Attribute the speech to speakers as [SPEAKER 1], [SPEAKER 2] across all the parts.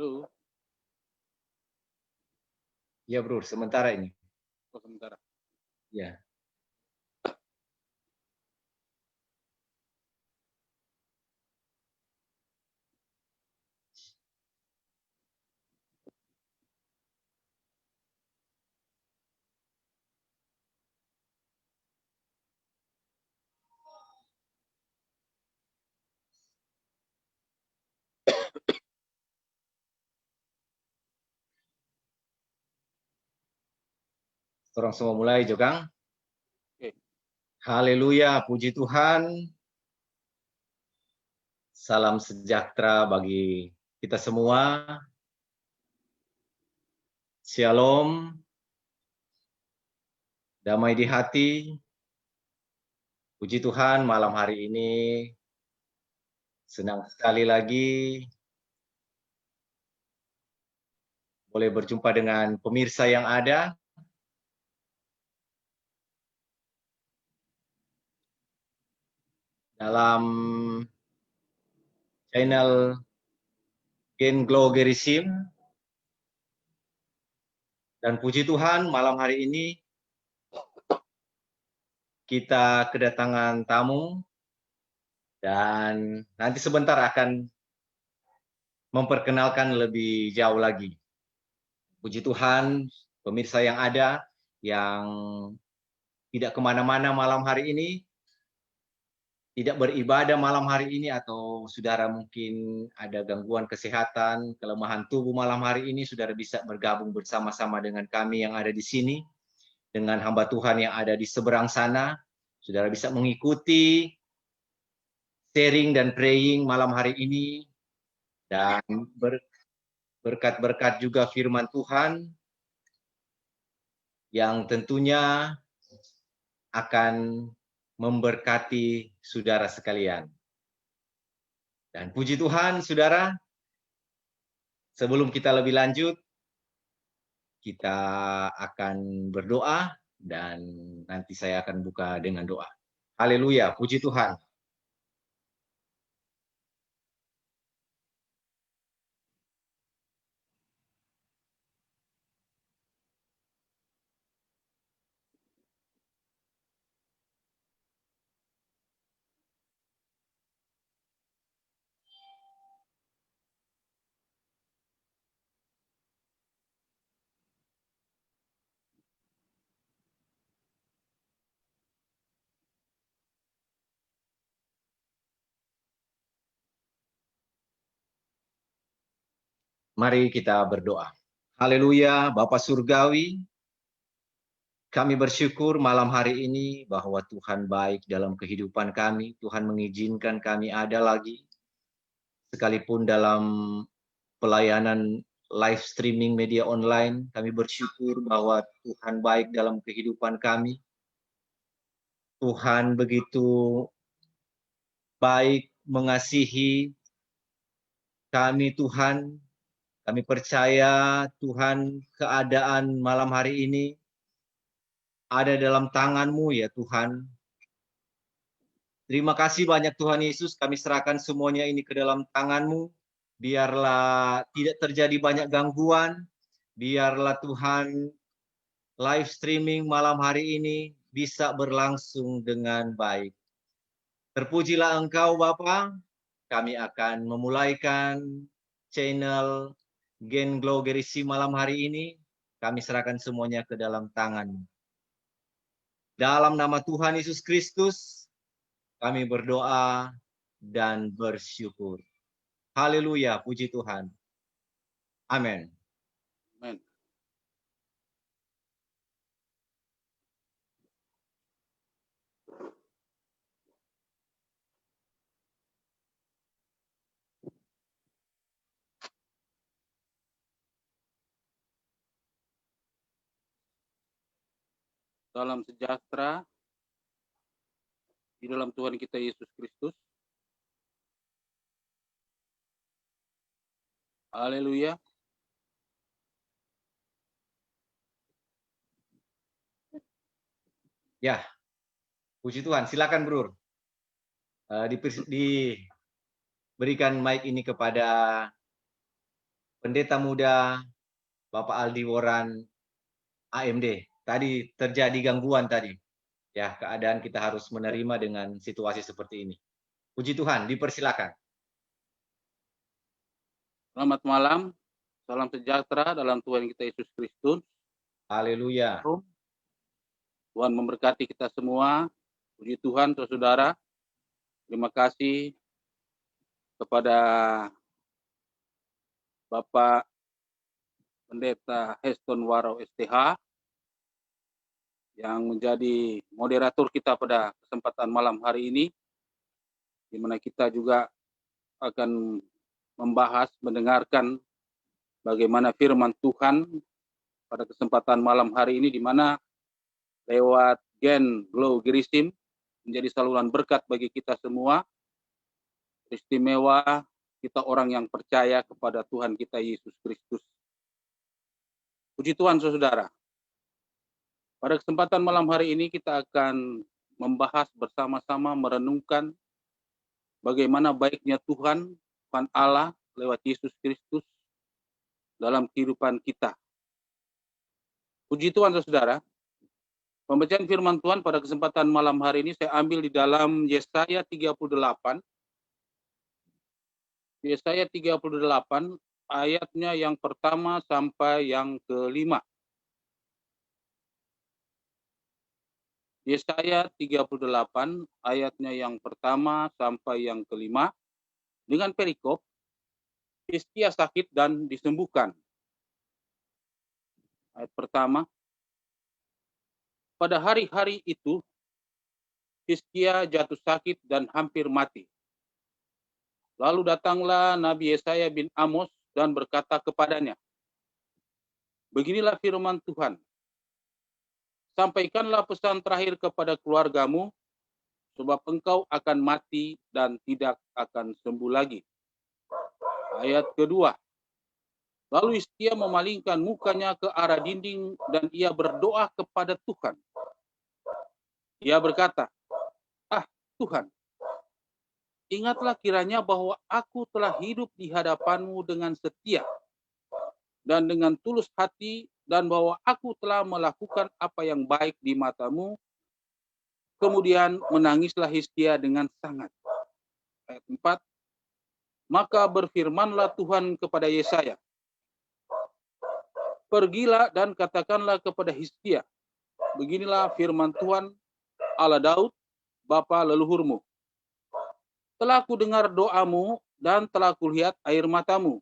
[SPEAKER 1] Halo.
[SPEAKER 2] Ya, Bro, sementara ini.
[SPEAKER 1] Oh, sementara.
[SPEAKER 2] Ya. Orang semua mulai, Jokang.
[SPEAKER 1] Oke.
[SPEAKER 2] Haleluya, puji Tuhan. Salam sejahtera bagi kita semua. Shalom. Damai di hati. Puji Tuhan, malam hari ini senang sekali lagi boleh berjumpa dengan pemirsa yang ada. Dalam channel Gen Glow Gerisim. Dan puji Tuhan, malam hari ini kita kedatangan tamu dan nanti sebentar akan memperkenalkan lebih jauh lagi. Puji Tuhan, pemirsa yang ada, yang tidak kemana-mana malam hari ini, tidak beribadah malam hari ini, atau saudara mungkin ada gangguan kesehatan, kelemahan tubuh malam hari ini, saudara bisa bergabung bersama-sama dengan kami yang ada di sini, dengan hamba Tuhan yang ada di seberang sana. Saudara bisa mengikuti sharing dan praying malam hari ini, dan berkat-berkat juga firman Tuhan yang tentunya akan memberkati saudara sekalian. Dan puji Tuhan, saudara, sebelum kita lebih lanjut, kita akan berdoa dan nanti saya akan buka dengan doa. Haleluya, puji Tuhan. Mari kita berdoa. Haleluya, Bapa Surgawi, kami bersyukur malam hari ini bahwa Tuhan baik dalam kehidupan kami. Tuhan mengizinkan kami ada lagi, sekalipun dalam pelayanan live streaming media online. Kami bersyukur bahwa Tuhan baik dalam kehidupan kami. Tuhan begitu baik mengasihi kami, Tuhan. Kami percaya, Tuhan, keadaan malam hari ini ada dalam tangan-Mu, ya Tuhan. Terima kasih banyak Tuhan Yesus, kami serahkan semuanya ini ke dalam tangan-Mu. Biarlah tidak terjadi banyak gangguan. Biarlah Tuhan live streaming malam hari ini bisa berlangsung dengan baik. Terpujilah Engkau Bapa. Kami akan memulaikan channel Gen Glow Gerisi malam hari ini. Kami serahkan semuanya ke dalam tangan-Mu. Dalam nama Tuhan Yesus Kristus, kami berdoa dan bersyukur. Haleluya, puji Tuhan. Amin.
[SPEAKER 1] Amin. Salam sejahtera di dalam Tuhan kita Yesus Kristus. Haleluya.
[SPEAKER 2] Ya, puji Tuhan. Silakan, Bro. Diberikan mic ini kepada Pendeta Muda Bapak Aldi Woran AMD. Tadi terjadi gangguan tadi. Ya, keadaan kita harus menerima dengan situasi seperti ini. Puji Tuhan, dipersilakan.
[SPEAKER 1] Selamat malam, salam sejahtera dalam Tuhan kita Yesus Kristus.
[SPEAKER 2] Haleluya.
[SPEAKER 1] Tuhan memberkati kita semua. Puji Tuhan, saudara. Terima kasih kepada Bapak Pendeta Heston Warau STH yang menjadi moderator kita pada kesempatan malam hari ini, di mana kita juga akan membahas, mendengarkan bagaimana firman Tuhan pada kesempatan malam hari ini, di mana lewat Gen Glow Gerisim menjadi saluran berkat bagi kita semua. Istimewa kita orang yang percaya kepada Tuhan kita Yesus Kristus. Puji Tuhan, saudara. Pada kesempatan malam hari ini kita akan membahas bersama-sama, merenungkan bagaimana baiknya Tuhan Allah lewat Yesus Kristus dalam kehidupan kita. Puji Tuhan, saudara. Pembacaan firman Tuhan pada kesempatan malam hari ini saya ambil di dalam Yesaya 38. Yesaya 38 ayatnya yang pertama sampai yang kelima. Yesaya 38 ayatnya yang pertama sampai yang kelima dengan perikop Hizkia sakit dan disembuhkan. Ayat pertama, pada hari-hari itu Hizkia jatuh sakit dan hampir mati. Lalu datanglah Nabi Yesaya bin Amos dan berkata kepadanya, beginilah firman Tuhan, sampaikanlah pesan terakhir kepada keluargamu, sebab engkau akan mati dan tidak akan sembuh lagi. Ayat kedua, lalu Hizkia memalingkan mukanya ke arah dinding dan ia berdoa kepada Tuhan. Ia berkata, ah Tuhan, ingatlah kiranya bahwa aku telah hidup di hadapanmu dengan setia dan dengan tulus hati, dan bahwa aku telah melakukan apa yang baik di matamu. Kemudian menangislah Hizkia dengan sangat. Ayat 4, maka berfirmanlah Tuhan kepada Yesaya, pergilah dan katakanlah kepada Hizkia, beginilah firman Tuhan Allah Daud, bapa leluhurmu. Telah ku dengar doamu dan telah kulihat air matamu.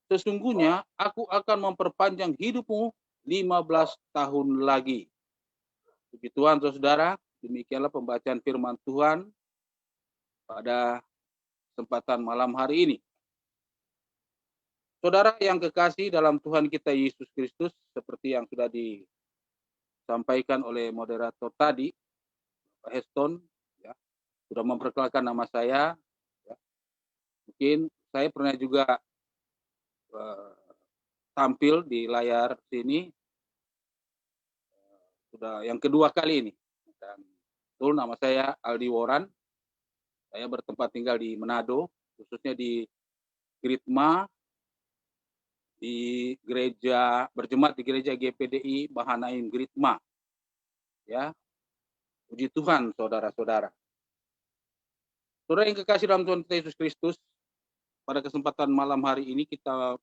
[SPEAKER 1] Sesungguhnya aku akan memperpanjang hidupmu 15 tahun lagi. Puji Tuhan, saudara, demikianlah pembacaan firman Tuhan pada kesempatan malam hari ini. Saudara yang kekasih dalam Tuhan kita Yesus Kristus, seperti yang sudah disampaikan oleh moderator tadi, Pak Heston, ya, sudah memperkenalkan nama saya. Ya. Mungkin saya pernah juga tampil di layar sini sudah yang kedua kali ini. Dan betul, nama saya Aldi Woran. Saya bertempat tinggal di Manado, khususnya di Gritma, di gereja berjemaat di gereja GPDI Bahanaim Gritma. Ya. Puji Tuhan, saudara-saudara. Saudara yang kekasih dalam Tuhan kita Yesus Kristus, pada kesempatan malam hari ini kita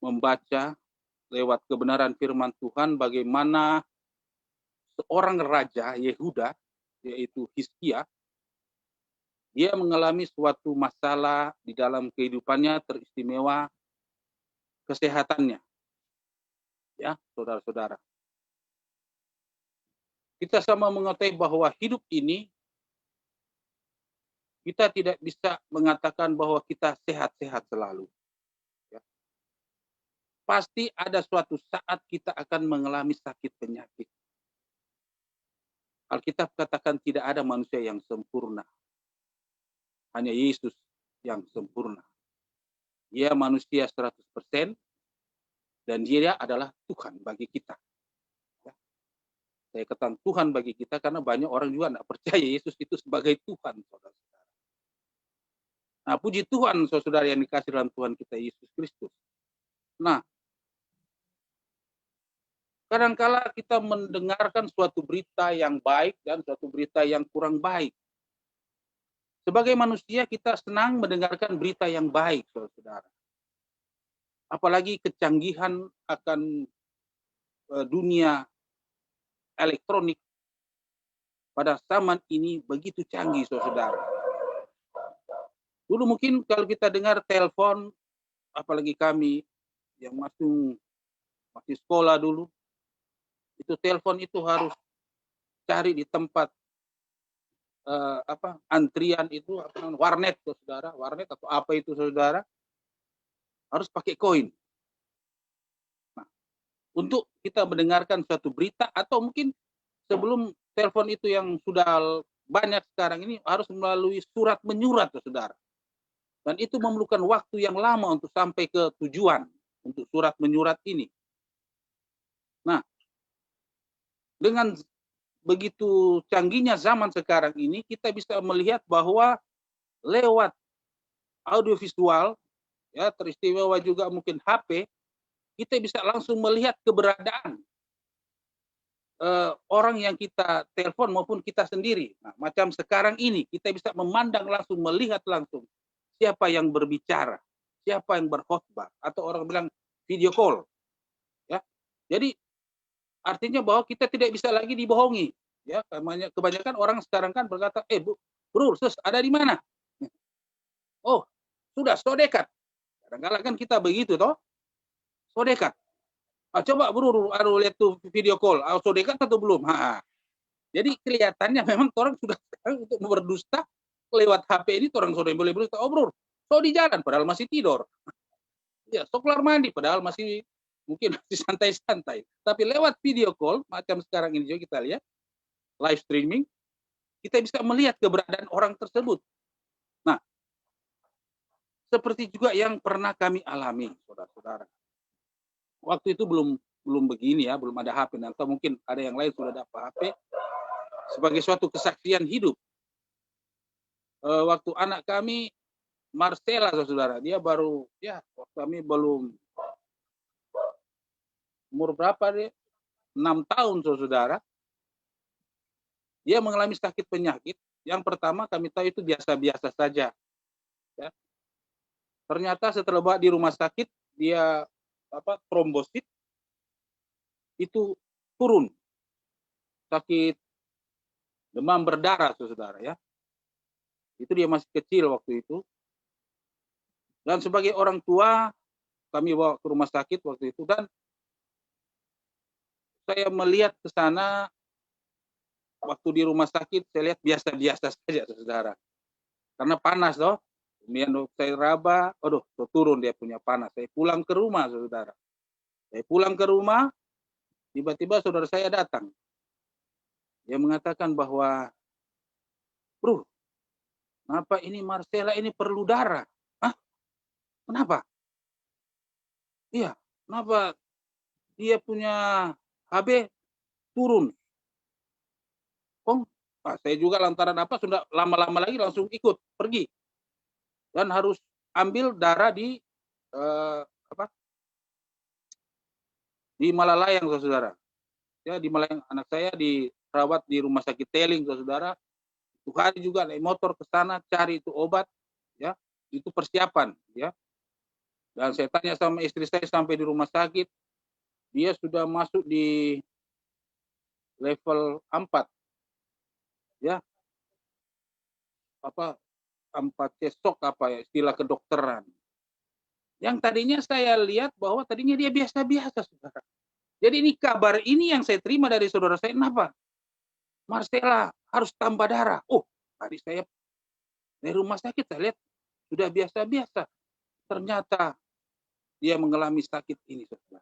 [SPEAKER 1] membaca lewat kebenaran firman Tuhan bagaimana seorang raja Yehuda, yaitu Hizkia, dia mengalami suatu masalah di dalam kehidupannya, teristimewa kesehatannya. Ya, saudara-saudara. Kita sama mengetahui bahwa hidup ini kita tidak bisa mengatakan bahwa kita sehat-sehat selalu. Ya. Pasti ada suatu saat kita akan mengalami sakit penyakit. Alkitab katakan tidak ada manusia yang sempurna. Hanya Yesus yang sempurna. Dia manusia 100% dan dia adalah Tuhan bagi kita. Ya. Saya katakan Tuhan bagi kita karena banyak orang juga tidak percaya Yesus itu sebagai Tuhan, saudara-saudara. Nah, puji Tuhan, saudara yang dikasih dalam Tuhan kita Yesus Kristus. Nah, kadangkala kita mendengarkan suatu berita yang baik dan suatu berita yang kurang baik. Sebagai manusia kita senang mendengarkan berita yang baik, saudara. Apalagi kecanggihan akan dunia elektronik pada zaman ini begitu canggih, saudara. Dulu mungkin kalau kita dengar telepon, apalagi kami yang masih sekolah dulu, itu telepon itu harus cari di tempat antrian itu warnet, saudara, warnet atau apa itu, saudara, harus pakai koin. Nah, untuk kita mendengarkan suatu berita atau mungkin sebelum telepon itu yang sudah banyak sekarang ini harus melalui surat menyurat, saudara. Dan itu memerlukan waktu yang lama untuk sampai ke tujuan untuk surat menyurat ini. Nah, dengan begitu canggihnya zaman sekarang ini, kita bisa melihat bahwa lewat audiovisual, ya teristimewa juga mungkin HP, kita bisa langsung melihat keberadaan orang yang kita telepon maupun kita sendiri. Nah, macam sekarang ini, kita bisa memandang langsung, melihat langsung siapa yang berbicara, siapa yang berkhotbah, atau orang bilang video call. Ya, jadi artinya bahwa kita tidak bisa lagi dibohongi. Ya, kebanyakan orang sekarang kan berkata, bro, sus, ada di mana? Oh, sudah, so dekat. Kadang-kadang kan kita begitu, toh, so dekat. Coba bro, lihat tuh video call, so dekat atau belum? Jadi kelihatannya memang orang sudah untuk berdusta lewat HP ini, orang sudah boleh berdusta. Oh bro, so di jalan, padahal masih tidur. Ya, so keluar mandi, padahal masih mungkin masih santai-santai. Tapi lewat video call, macam sekarang ini juga kita lihat, live streaming, kita bisa melihat keberadaan orang tersebut. Nah, seperti juga yang pernah kami alami, saudara-saudara. Waktu itu belum begini ya, belum ada HP, atau mungkin ada yang lain sudah dapat HP sebagai suatu kesaksian hidup. Waktu anak kami Marcela, saudara, dia baru, ya, waktu kami belum umur berapa dia? 6 tahun, saudara. Dia mengalami sakit penyakit. Yang pertama kami tahu itu biasa-biasa saja. Ya. Ternyata setelah bawa di rumah sakit, dia trombosit itu turun. Sakit demam berdarah, saudara, ya. Itu dia masih kecil waktu itu. Dan sebagai orang tua, kami bawa ke rumah sakit waktu itu, dan saya melihat ke sana waktu di rumah sakit, saya lihat biasa-biasa saja, saudara. Karena panas, toh. Kemudian saya raba, turun dia punya panas. Saya pulang ke rumah, saudara. Saya pulang ke rumah, tiba-tiba saudara saya datang. Dia mengatakan bahwa, bro, kenapa ini Marcela ini perlu darah? Hah? Kenapa? Iya, kenapa dia punya HB turun? Saya juga lantaran sudah lama-lama lagi langsung ikut pergi. Dan harus ambil darah di di Malalayang, saudara. Ya, di Malalayang, anak saya dirawat di rumah sakit Teling, saudara. Itu hari juga naik motor ke sana cari itu obat, ya. Itu persiapan, ya. Dan saya tanya sama istri saya sampai di rumah sakit, dia sudah masuk di level 4. Ya. 4C shock istilah kedokteran. Yang tadinya saya lihat bahwa tadinya dia biasa-biasa, saudara. Jadi ini kabar ini yang saya terima dari saudara saya, kenapa? Marcela harus tambah darah. Tadi saya dari rumah sakit saya lihat sudah biasa-biasa. Ternyata dia mengalami sakit ini, saudara.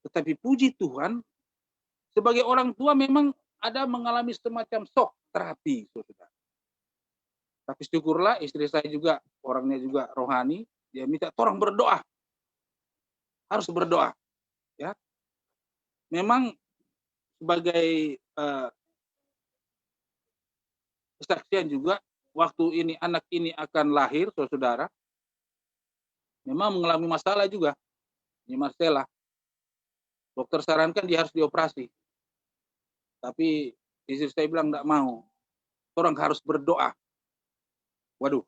[SPEAKER 1] Tetapi puji Tuhan, sebagai orang tua memang ada mengalami semacam shock terapi, saudara. Tapi syukurlah istri saya juga orangnya juga rohani, dia minta tolong berdoa. Harus berdoa, ya. Memang sebagai kesaksian juga, waktu ini anak ini akan lahir, saudara, memang mengalami masalah juga. Ini Marcella, dokter sarankan dia harus dioperasi. Tapi istri saya bilang enggak mau. Orang harus berdoa. Waduh,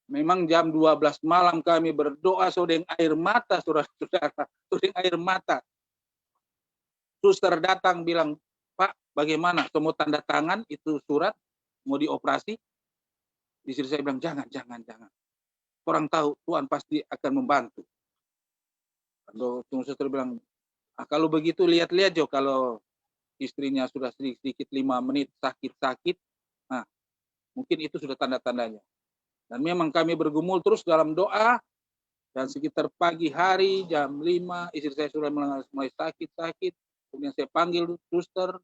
[SPEAKER 1] memang jam 12 malam kami berdoa sodeng air mata, saudara-saudara. Sodeng air mata. Suster datang bilang, Pak, bagaimana? Semua tanda tangan itu surat, mau dioperasi. Istri saya bilang, jangan. Orang tahu Tuhan pasti akan membantu. Lalu suster bilang, kalau begitu lihat-lihat Jo, kalau istrinya sudah sedikit 5 menit sakit-sakit, nah mungkin itu sudah tanda-tandanya. Dan memang kami bergumul terus dalam doa, dan sekitar pagi hari jam 5, istri saya sudah mulai sakit-sakit. Kemudian saya panggil suster,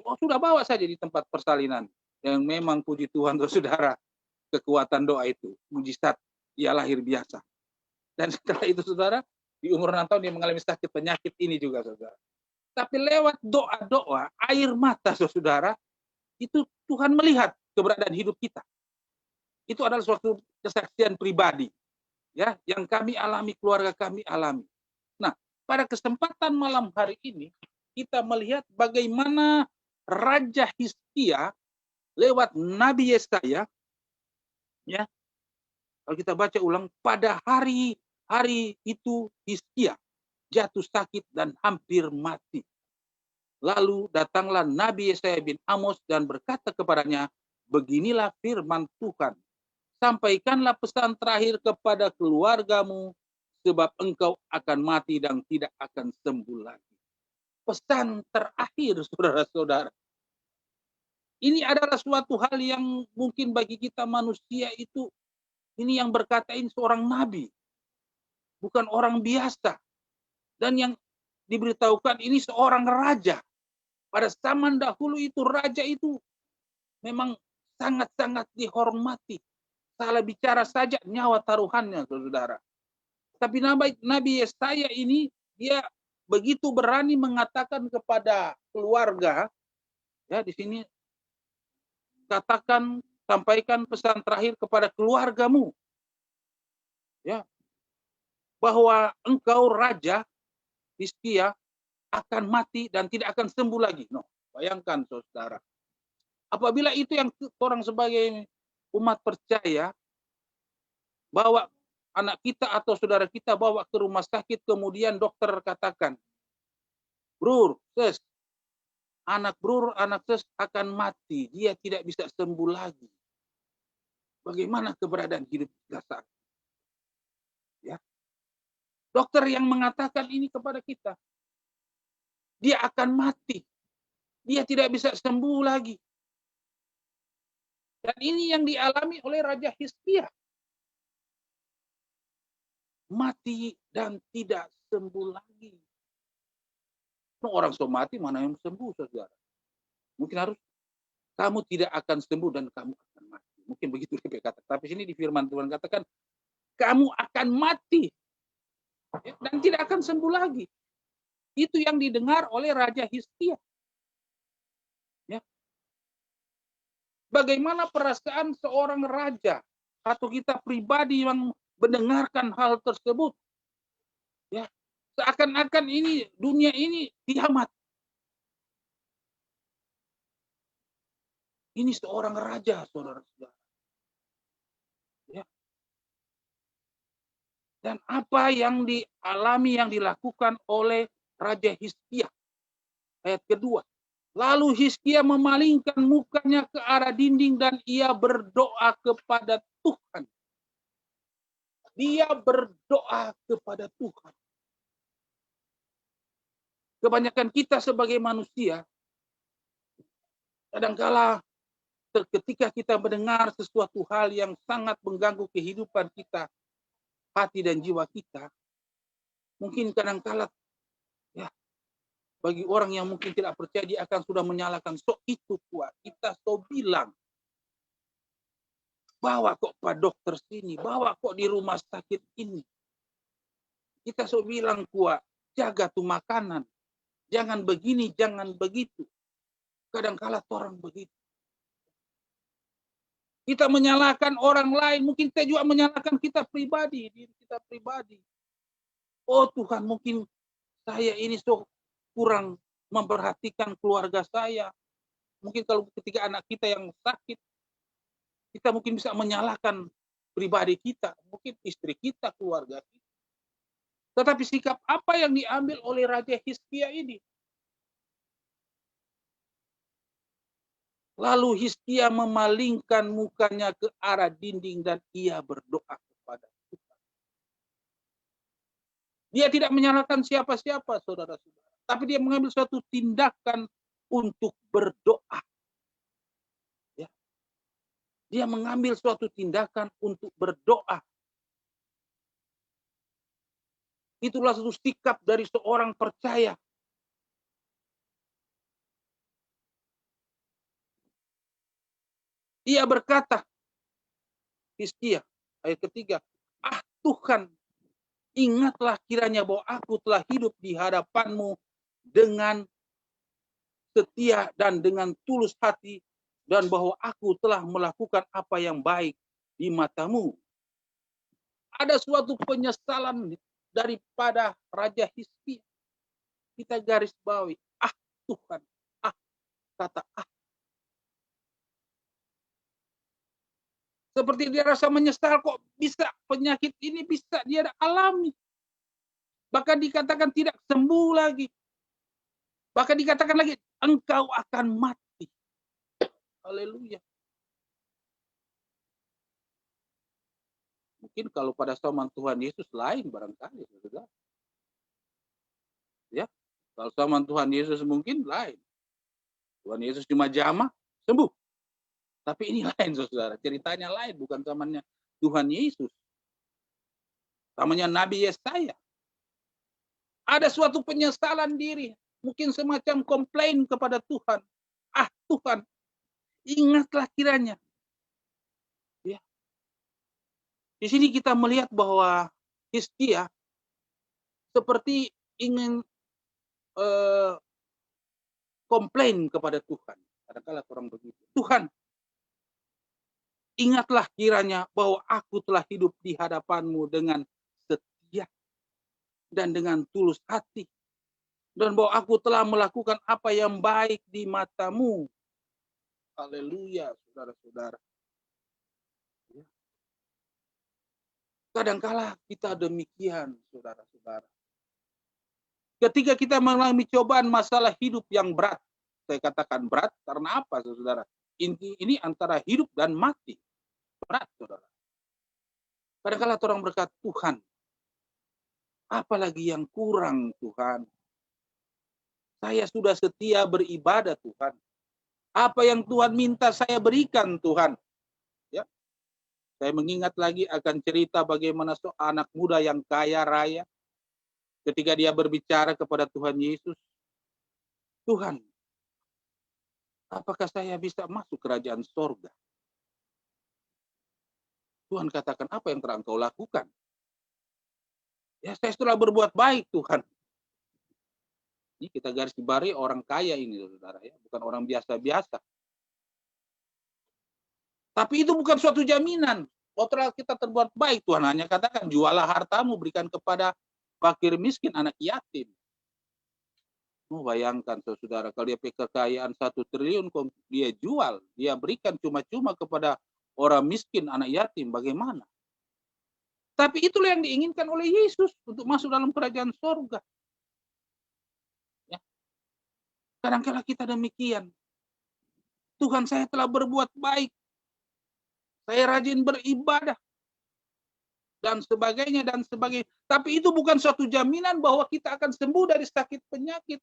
[SPEAKER 1] oh sudah bawa saja di tempat persalinan. Yang memang puji Tuhan, saudara, kekuatan doa itu, mujizat, ia lahir biasa. Dan setelah itu, saudara, di umur 6 tahun dia mengalami sakit penyakit ini juga, saudara. Tapi lewat doa-doa, air mata, saudara, itu Tuhan melihat keberadaan hidup kita. Itu adalah suatu kesaksian pribadi, ya, yang kami alami, keluarga kami alami. Nah, pada kesempatan malam hari ini, kita melihat bagaimana Raja Hizkia lewat Nabi Yesaya, ya, kalau kita baca ulang, pada hari itu Hizkia jatuh sakit dan hampir mati. Lalu datanglah Nabi Yesaya bin Amos dan berkata kepadanya, beginilah firman Tuhan, sampaikanlah pesan terakhir kepada keluargamu, sebab engkau akan mati dan tidak akan sembuh lagi. Pesan terakhir, saudara-saudara. Ini adalah suatu hal yang mungkin bagi kita manusia itu, ini yang berkata ini seorang nabi, bukan orang biasa. Dan yang diberitahukan ini seorang raja. Pada zaman dahulu itu, raja itu memang sangat-sangat dihormati. Salah bicara saja nyawa taruhannya, saudara. Tapi Nabi Yesaya ini, dia begitu berani mengatakan kepada keluarga, ya di sini katakan, sampaikan pesan terakhir kepada keluargamu, ya, bahwa engkau Raja Hizkia akan mati dan tidak akan sembuh lagi. No, bayangkan, saudara. Apabila itu yang orang sebagai umat percaya, bawa anak kita atau saudara kita bawa ke rumah sakit, kemudian dokter katakan, anak ses akan mati, dia tidak bisa sembuh lagi. Bagaimana keberadaan hidup kita saat ini? Ya. Dokter yang mengatakan ini kepada kita, dia akan mati, dia tidak bisa sembuh lagi. Dan ini yang dialami oleh Raja Hizkia. Mati dan tidak sembuh lagi. Orang mati mana yang sembuh, saudara? Mungkin harus kamu tidak akan sembuh dan kamu akan mati. Mungkin begitu dia kata. Tapi sini di firman Tuhan katakan kamu akan mati dan tidak akan sembuh lagi. Itu yang didengar oleh Raja Hizkia. Ya. Bagaimana perasaan seorang raja atau kita pribadi yang mendengarkan hal tersebut? Ya, seakan-akan ini dunia ini kiamat. Ini seorang raja, saudara-saudara. Ya. Dan apa yang dialami, yang dilakukan oleh Raja Hizkia. Ayat kedua. Lalu Hizkia memalingkan mukanya ke arah dinding dan ia berdoa kepada Tuhan. Dia berdoa kepada Tuhan. Kebanyakan kita sebagai manusia, kadangkala ketika kita mendengar sesuatu hal yang sangat mengganggu kehidupan kita, hati dan jiwa kita, mungkin kadangkala ya, bagi orang yang mungkin tidak percaya, dia akan sudah menyalahkan, so itu kuat, kita so bilang, bawa kok Pak dokter sini, bawa kok di rumah sakit ini. Kita so bilang kuat, jaga tuh makanan, jangan begini, jangan begitu. Kadangkala orang begitu. Kita menyalahkan orang lain, mungkin kita juga menyalahkan kita pribadi, diri kita pribadi. Oh Tuhan, mungkin saya ini kurang memperhatikan keluarga saya. Mungkin kalau ketika anak kita yang sakit, kita mungkin bisa menyalahkan pribadi kita, mungkin istri kita, keluarga kita. Tetapi sikap apa yang diambil oleh Raja Hizkia ini? Lalu Hizkia memalingkan mukanya ke arah dinding dan ia berdoa kepada Tuhan. Dia tidak menyalahkan siapa-siapa, saudara-saudara. Tapi dia mengambil suatu tindakan untuk berdoa. Ya. Dia mengambil suatu tindakan untuk berdoa. Itulah satu sikap dari seorang percaya. Ia berkata, Hizkia, ayat ketiga, ah Tuhan, ingatlah kiranya bahwa aku telah hidup di hadapan-Mu dengan setia dan dengan tulus hati, dan bahwa aku telah melakukan apa yang baik di mata-Mu. Ada suatu penyesalan daripada Raja Hizkia. Kita garis bawahi, ah Tuhan, ah, kata ah. Seperti dia rasa menyesal, kok bisa penyakit ini bisa dia alami. Bahkan dikatakan tidak sembuh lagi. Bahkan dikatakan lagi, engkau akan mati. Haleluya. Mungkin kalau pada zaman Tuhan Yesus lain barangkali. Ya, kalau zaman Tuhan Yesus mungkin lain. Tuhan Yesus cuma jamah, sembuh. Tapi ini lain, saudara. Ceritanya lain, bukan zamannya Tuhan Yesus. Zamannya Nabi Yesaya. Ada suatu penyesalan diri. Mungkin semacam komplain kepada Tuhan. Ah Tuhan, ingatlah kiranya. Ya. Di sini kita melihat bahwa Hizkia seperti ingin komplain kepada Tuhan. Kadang-kadang orang begitu. Tuhan, ingatlah kiranya bahwa aku telah hidup di hadapan-Mu dengan setia dan dengan tulus hati. Dan bahwa aku telah melakukan apa yang baik di mata-Mu. Haleluya, saudara-saudara. Kadang-kala kita demikian, saudara-saudara. Ketika kita mengalami cobaan masalah hidup yang berat. Saya katakan berat karena apa, saudara? Ini antara hidup dan mati. Berat, saudara. Kadang-kala orang berkata, Tuhan, apalagi yang kurang, Tuhan? Saya sudah setia beribadah, Tuhan. Apa yang Tuhan minta saya berikan, Tuhan. Ya. Saya mengingat lagi akan cerita bagaimana seorang anak muda yang kaya raya. Ketika dia berbicara kepada Tuhan Yesus. Tuhan, apakah saya bisa masuk kerajaan sorga? Tuhan katakan, apa yang telah engkau lakukan? Ya, saya sudah berbuat baik, Tuhan. Ini kita garis bawahi orang kaya ini, saudara, ya, bukan orang biasa-biasa. Tapi itu bukan suatu jaminan. Kalau kita terbuat baik, Tuhan hanya katakan, jualah hartamu, berikan kepada fakir miskin, anak yatim. Oh, bayangkan, saudara, kalau dia punya kekayaan 1 triliun, dia jual, dia berikan cuma-cuma kepada orang miskin, anak yatim, bagaimana? Tapi itulah yang diinginkan oleh Yesus untuk masuk dalam kerajaan sorga. Kadang-kala kita demikian. Tuhan, saya telah berbuat baik. Saya rajin beribadah. Dan sebagainya, dan sebagainya. Tapi itu bukan suatu jaminan bahwa kita akan sembuh dari sakit penyakit.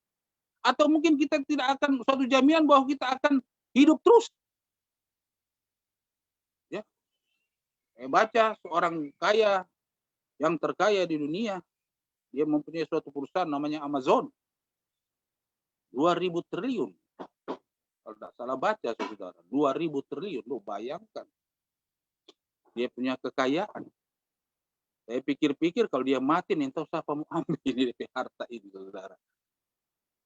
[SPEAKER 1] Atau mungkin kita tidak akan, suatu jaminan bahwa kita akan hidup terus. Ya. Saya baca seorang kaya, yang terkaya di dunia. Dia mempunyai suatu perusahaan namanya Amazon. 2.000 triliun. Kalau tidak salah baca, saudara. 2.000 triliun. Lo bayangkan. Dia punya kekayaan. Saya pikir-pikir kalau dia mati, nih, entah siapa mau ambil ini dari harta ini, saudara.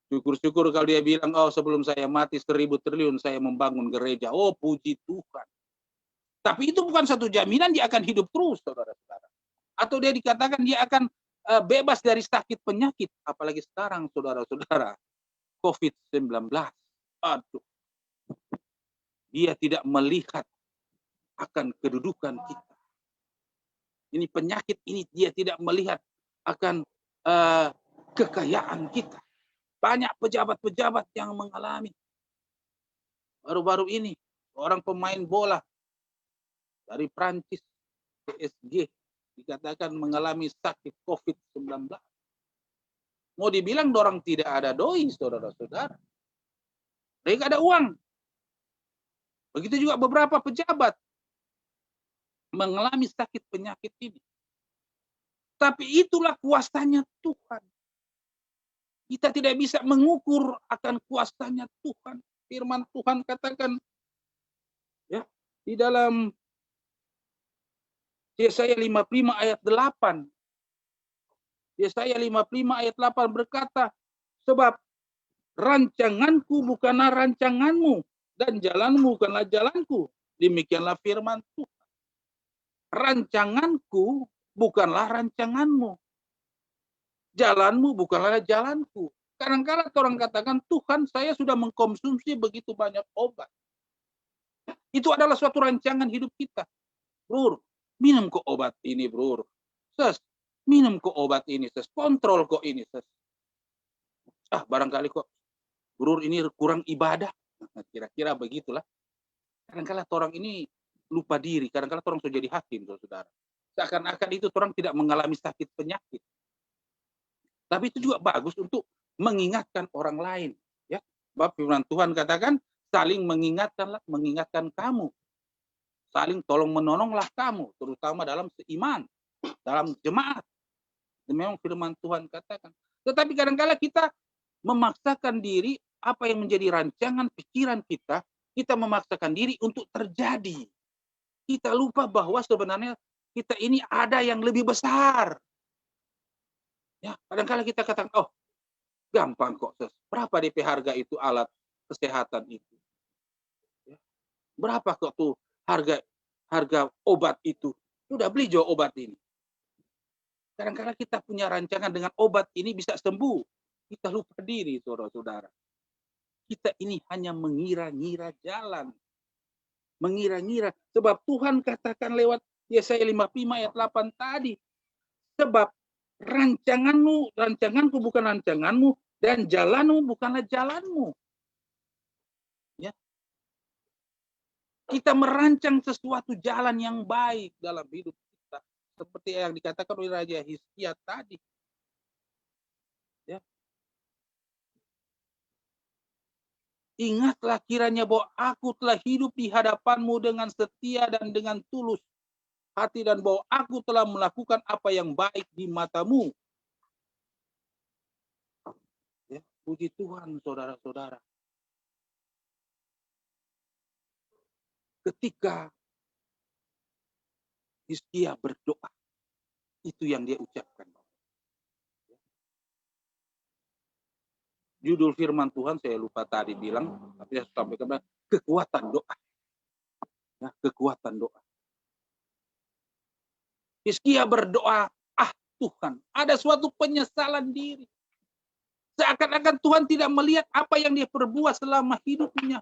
[SPEAKER 1] Syukur-syukur kalau dia bilang, oh sebelum saya mati 1.000 triliun saya membangun gereja. Oh puji Tuhan. Tapi itu bukan satu jaminan dia akan hidup terus, saudara-saudara. Atau dia dikatakan dia akan bebas dari sakit penyakit. Apalagi sekarang, saudara-saudara, COVID-19. Aduh, dia tidak melihat akan kedudukan kita. Ini penyakit ini dia tidak melihat akan kekayaan kita. Banyak pejabat-pejabat yang mengalami. Baru-baru ini, orang pemain bola dari Prancis, PSG, dikatakan mengalami sakit COVID-19. Mau dibilang orang tidak ada doi, saudara-saudara. Mereka ada uang. Begitu juga beberapa pejabat mengalami sakit penyakit ini. Tapi itulah kuasanya Tuhan. Kita tidak bisa mengukur akan kuasanya Tuhan. Firman Tuhan katakan ya di dalam Yesaya 55 ayat 8. Yesaya 55 ayat 8 berkata, sebab rancanganku bukanlah rancanganmu dan jalanmu bukanlah jalanku. Demikianlah firman Tuhan. Rancanganku bukanlah rancanganmu. Jalanmu bukanlah jalanku. Kadang-kadang orang katakan, Tuhan saya sudah mengkonsumsi begitu banyak obat. Itu adalah suatu rancangan hidup kita. Bro, minum kok obat ini, bro. Ses, minum kok obat ini, ses. Kontrol kok ini, ses. Barangkali kok, bro, ini kurang ibadah. Kira-kira begitulah. Kadang-kadang orang ini lupa diri. Kadang-kadang orang sudah jadi hakim, saudara. Seakan-akan itu orang tidak mengalami sakit penyakit. Tapi itu juga bagus untuk mengingatkan orang lain. Ya, sebab firman Tuhan katakan saling mengingatkan kamu, saling tolong menolonglah kamu, terutama dalam seiman, dalam jemaat. Memang firman Tuhan katakan. Tetapi kadang-kala kita memaksakan diri apa yang menjadi rancangan pikiran kita memaksakan diri untuk terjadi. Kita lupa bahwa sebenarnya kita ini ada yang lebih besar. Ya, kadang-kala kita katakan, oh, gampang kok, berapa DP harga itu alat kesehatan itu? Ya. Berapa kok tuh harga obat itu? Sudah beli jo obat ini. Kadang-kadang kita punya rancangan dengan obat ini bisa sembuh. Kita lupa diri, saudara-saudara. Kita ini hanya mengira-ngira jalan. Mengira-ngira. Sebab Tuhan katakan lewat Yesaya 55 ayat 8 tadi. Sebab rancanganku bukan rancanganmu, dan jalanmu bukanlah jalanmu. Ya. Kita merancang sesuatu jalan yang baik dalam hidup kita. Seperti yang dikatakan oleh Raja Hizkia tadi. Ya. Ingatlah kiranya bahwa aku telah hidup di hadapanmu dengan setia dan dengan tulus hati, dan bahwa aku telah melakukan apa yang baik di matamu. Ya, puji Tuhan, saudara-saudara. Ketika Hizkia berdoa, itu yang dia ucapkan. Judul firman Tuhan saya lupa tadi bilang, tapi saya sampaikan kekuatan doa. Ya, kekuatan doa. Hizkia berdoa, Tuhan, ada suatu penyesalan diri. Seakan-akan Tuhan tidak melihat apa yang dia perbuat selama hidupnya.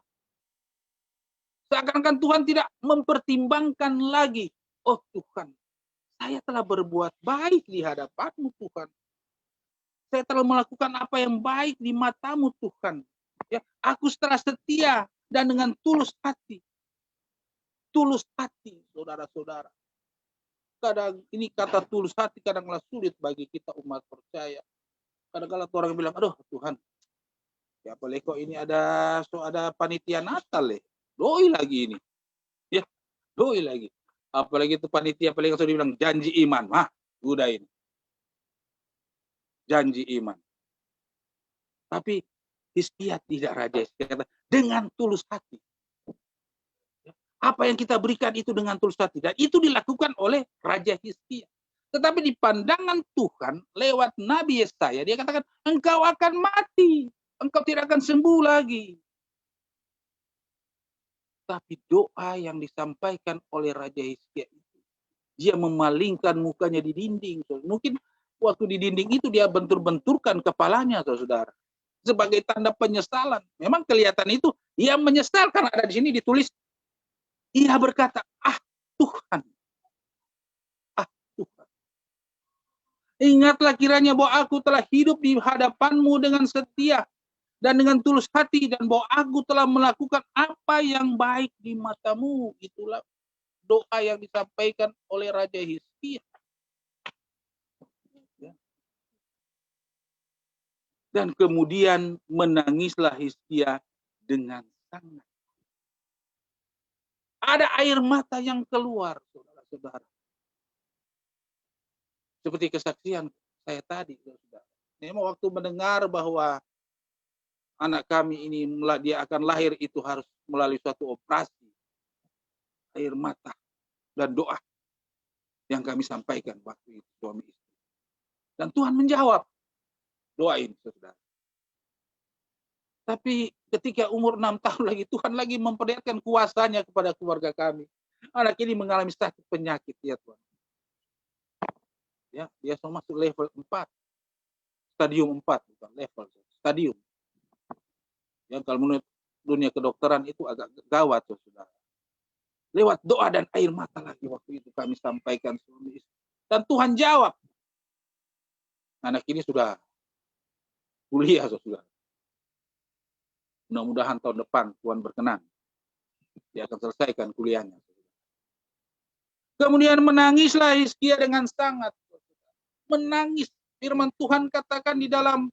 [SPEAKER 1] Seakan-akan Tuhan tidak mempertimbangkan lagi. Oh Tuhan, saya telah berbuat baik di hadapan-Mu Tuhan. Saya telah melakukan apa yang baik di mata-Mu Tuhan. Ya, aku setelah setia dan dengan tulus hati. Tulus hati, saudara-saudara. Kadang ini kata tulus hati kadanglah sulit bagi kita umat percaya. Kadang-kadang orang bilang, aduh Tuhan, ya boleh kok ini ada panitia Natal doi lagi ini. Ya, doi lagi. Apalagi itu panitia paling sudah dibilang janji iman. Udah ini. Janji iman. Tapi Hizkia tidak, Raja Hizkia kata, dengan tulus hati. Apa yang kita berikan itu dengan tulus hati. Dan itu dilakukan oleh Raja Hizkia. Tetapi di pandangan Tuhan, lewat Nabi Yesaya, dia katakan, engkau akan mati. Engkau tidak akan sembuh lagi. Tapi doa yang disampaikan oleh Raja Hizkia itu, dia memalingkan mukanya di dinding. Mungkin waktu di dinding itu dia bentur-benturkan kepalanya, saudara. Sebagai tanda penyesalan. Memang kelihatan itu, dia menyesal karena ada di sini ditulis. Ia berkata, Tuhan. Tuhan. Ingatlah kiranya bahwa aku telah hidup di hadapanmu dengan setia dan dengan tulus hati, dan bahwa aku telah melakukan apa yang baik di matamu. Itulah doa yang disampaikan oleh Raja Hizkia. Dan kemudian menangislah Hizkia dengan sangat. Ada air mata yang keluar, saudara-saudara. Seperti kesaksian saya tadi, saudara. Memang waktu mendengar bahwa anak kami ini dia akan lahir itu harus melalui suatu operasi, air mata dan doa yang kami sampaikan waktu itu suami istri. Dan Tuhan menjawab doa ini, saudara. Tapi ketika umur 6 tahun lagi, Tuhan lagi memperlihatkan kuasanya kepada keluarga kami. Anak ini mengalami sakit penyakit, ya Tuhan. Ya, dia sudah masuk level 4. Stadium 4, bukan level, stadium. Ya, kalau menurut dunia kedokteran itu agak gawat, saudara. Lewat doa dan air mata lagi waktu itu kami sampaikan suami istri. Dan Tuhan jawab. Anak ini sudah kuliah, saudara. Mudah-mudahan tahun depan Tuhan berkenan. Dia akan selesaikan kuliahnya. Kemudian menangislah Hizkia dengan sangat. Menangis. Firman Tuhan katakan di dalam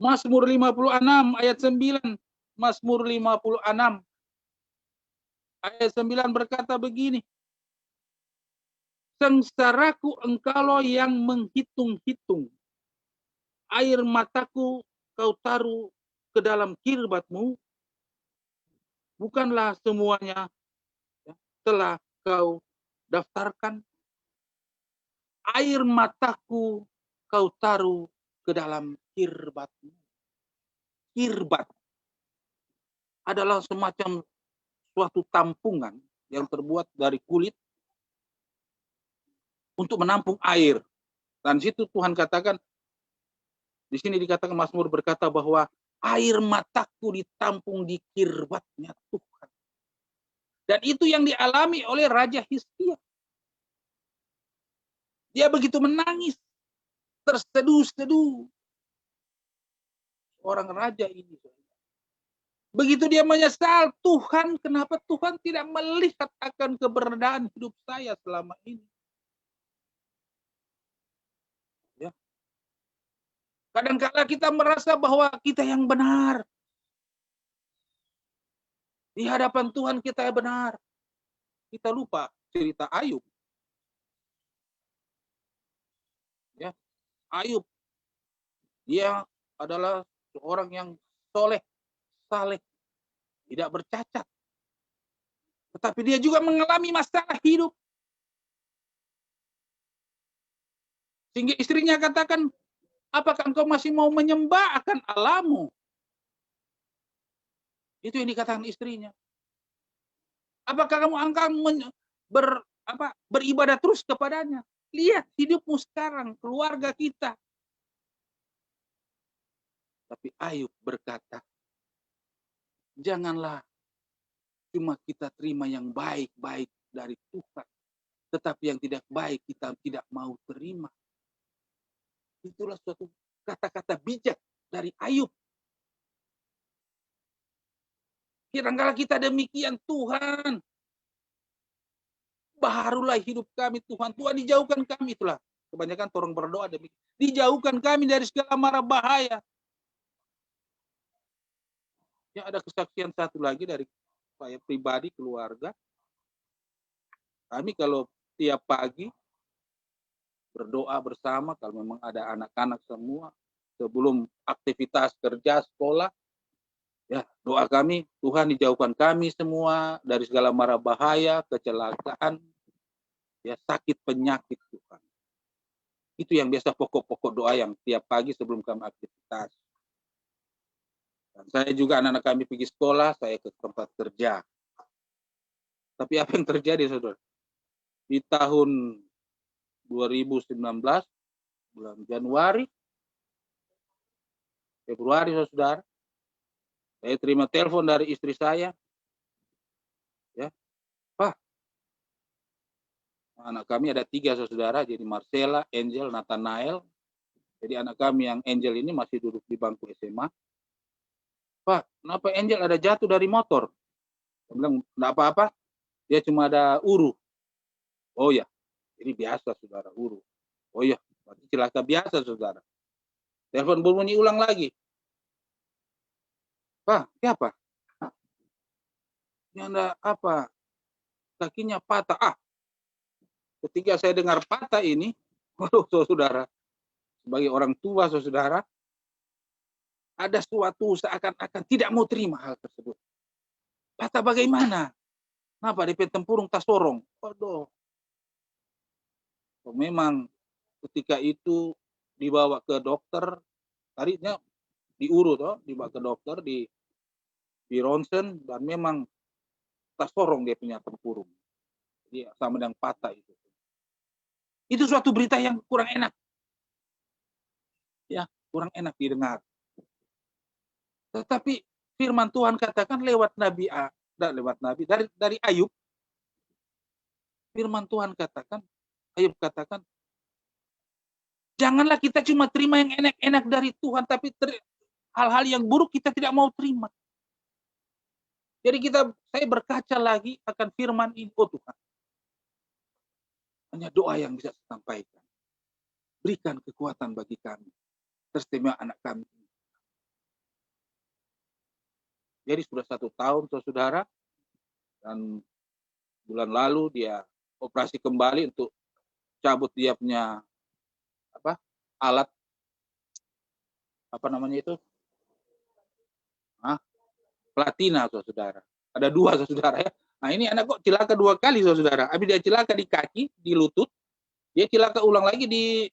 [SPEAKER 1] Mazmur 56 ayat 9. Mazmur 56 ayat 9 berkata begini. Sengsaraku engkaulah yang menghitung-hitung. Air mataku kau taruh ke dalam kirbatmu. Bukanlah semuanya telah kau daftarkan. Air mataku kau taruh ke dalam kirbatmu. Kirbat adalah semacam suatu tampungan yang terbuat dari kulit untuk menampung air. Dan situ Tuhan katakan, di sini dikatakan Mazmur berkata bahwa air mataku ditampung di kirbatnya Tuhan. Dan itu yang dialami oleh Raja Hizkia. Dia begitu menangis, terseduh-seduh. Orang raja ini. Begitu dia menyesal, Tuhan, kenapa Tuhan tidak melihat akan keberadaan hidup saya selama ini? Ya. Kadang-kala kita merasa bahwa kita yang benar. Di hadapan Tuhan kita yang benar. Kita lupa cerita Ayub. Ya. Ayub, dia adalah seorang yang soleh, saleh, tidak bercacat. Tetapi dia juga mengalami masalah hidup. Sehingga istrinya katakan, apakah engkau masih mau menyembah akan Allahmu? Itu yang dikatakan istrinya. Apakah kamu akan beribadah terus kepadanya? Lihat hidupmu sekarang, keluarga kita. Tapi Ayub berkata, janganlah cuma kita terima yang baik-baik dari Tuhan. Tetapi yang tidak baik kita tidak mau terima. Itulah suatu kata-kata bijak dari Ayub. Kira-kira kita demikian, Tuhan. Baharulah hidup kami, Tuhan. Tuhan dijauhkan kami, itulah. Kebanyakan orang berdoa demikian. Dijauhkan kami dari segala mara bahaya. Ya, ada kesaksian satu lagi dari saya pribadi, keluarga. Kami kalau tiap pagi berdoa bersama, kalau memang ada anak-anak semua, sebelum aktivitas kerja, sekolah, ya doa kami, Tuhan dijauhkan kami semua dari segala mara bahaya, kecelakaan, ya sakit penyakit Tuhan. Itu yang biasa pokok-pokok doa yang tiap pagi sebelum kami aktivitas. Dan saya juga anak-anak kami pergi sekolah, saya ke tempat kerja. Tapi apa yang terjadi, saudara? Di tahun 2019, bulan Januari, Februari, saudara, saya terima telepon dari istri saya, ya, Pak, anak kami ada 3, saudara, jadi Marcella, Angel, Nathanael. Jadi anak kami yang Angel ini masih duduk di bangku SMA. Pak, kenapa Angel ada jatuh dari motor? Saya bilang, enggak apa-apa, dia cuma ada uru. Oh ya, ini biasa, saudara, uru. Oh ya, berarti celaka biasa, saudara. Telepon berbunyi ulang lagi. Pak, siapa? Ini ada apa? Kakinya patah. Ketika saya dengar patah ini, waduh, saudara, sebagai orang tua, saudara, ada suatu seakan-akan tidak mau terima hal tersebut. Patah bagaimana? Kenapa DP tempurung tak sorong? Waduh. Memang ketika itu dibawa ke dokter, tadinya diurut, dibawa ke dokter, di ronsen, dan memang tak sorong dia punya tempurung. Jadi sama dengan patah itu. Itu suatu berita yang kurang enak. Ya, kurang enak didengar. Tetapi firman Tuhan katakan lewat Nabi dari Ayub. Firman Tuhan katakan, Ayub katakan, janganlah kita cuma terima yang enak-enak dari Tuhan, tapi hal-hal yang buruk kita tidak mau terima. Jadi saya berkaca lagi akan firman ini, oh Tuhan. Hanya doa yang bisa saya sampaikan. Berikan kekuatan bagi kami, terutama anak kami. Jadi sudah 1 tahun, saudara, dan bulan lalu dia operasi kembali untuk cabut dia punya alat platina, saudara. Ada 2, saudara, ya. Nah, ini anak kok cilaka 2 kali, saudara. Habis dia cilaka di kaki, di lutut, dia cilaka ulang lagi di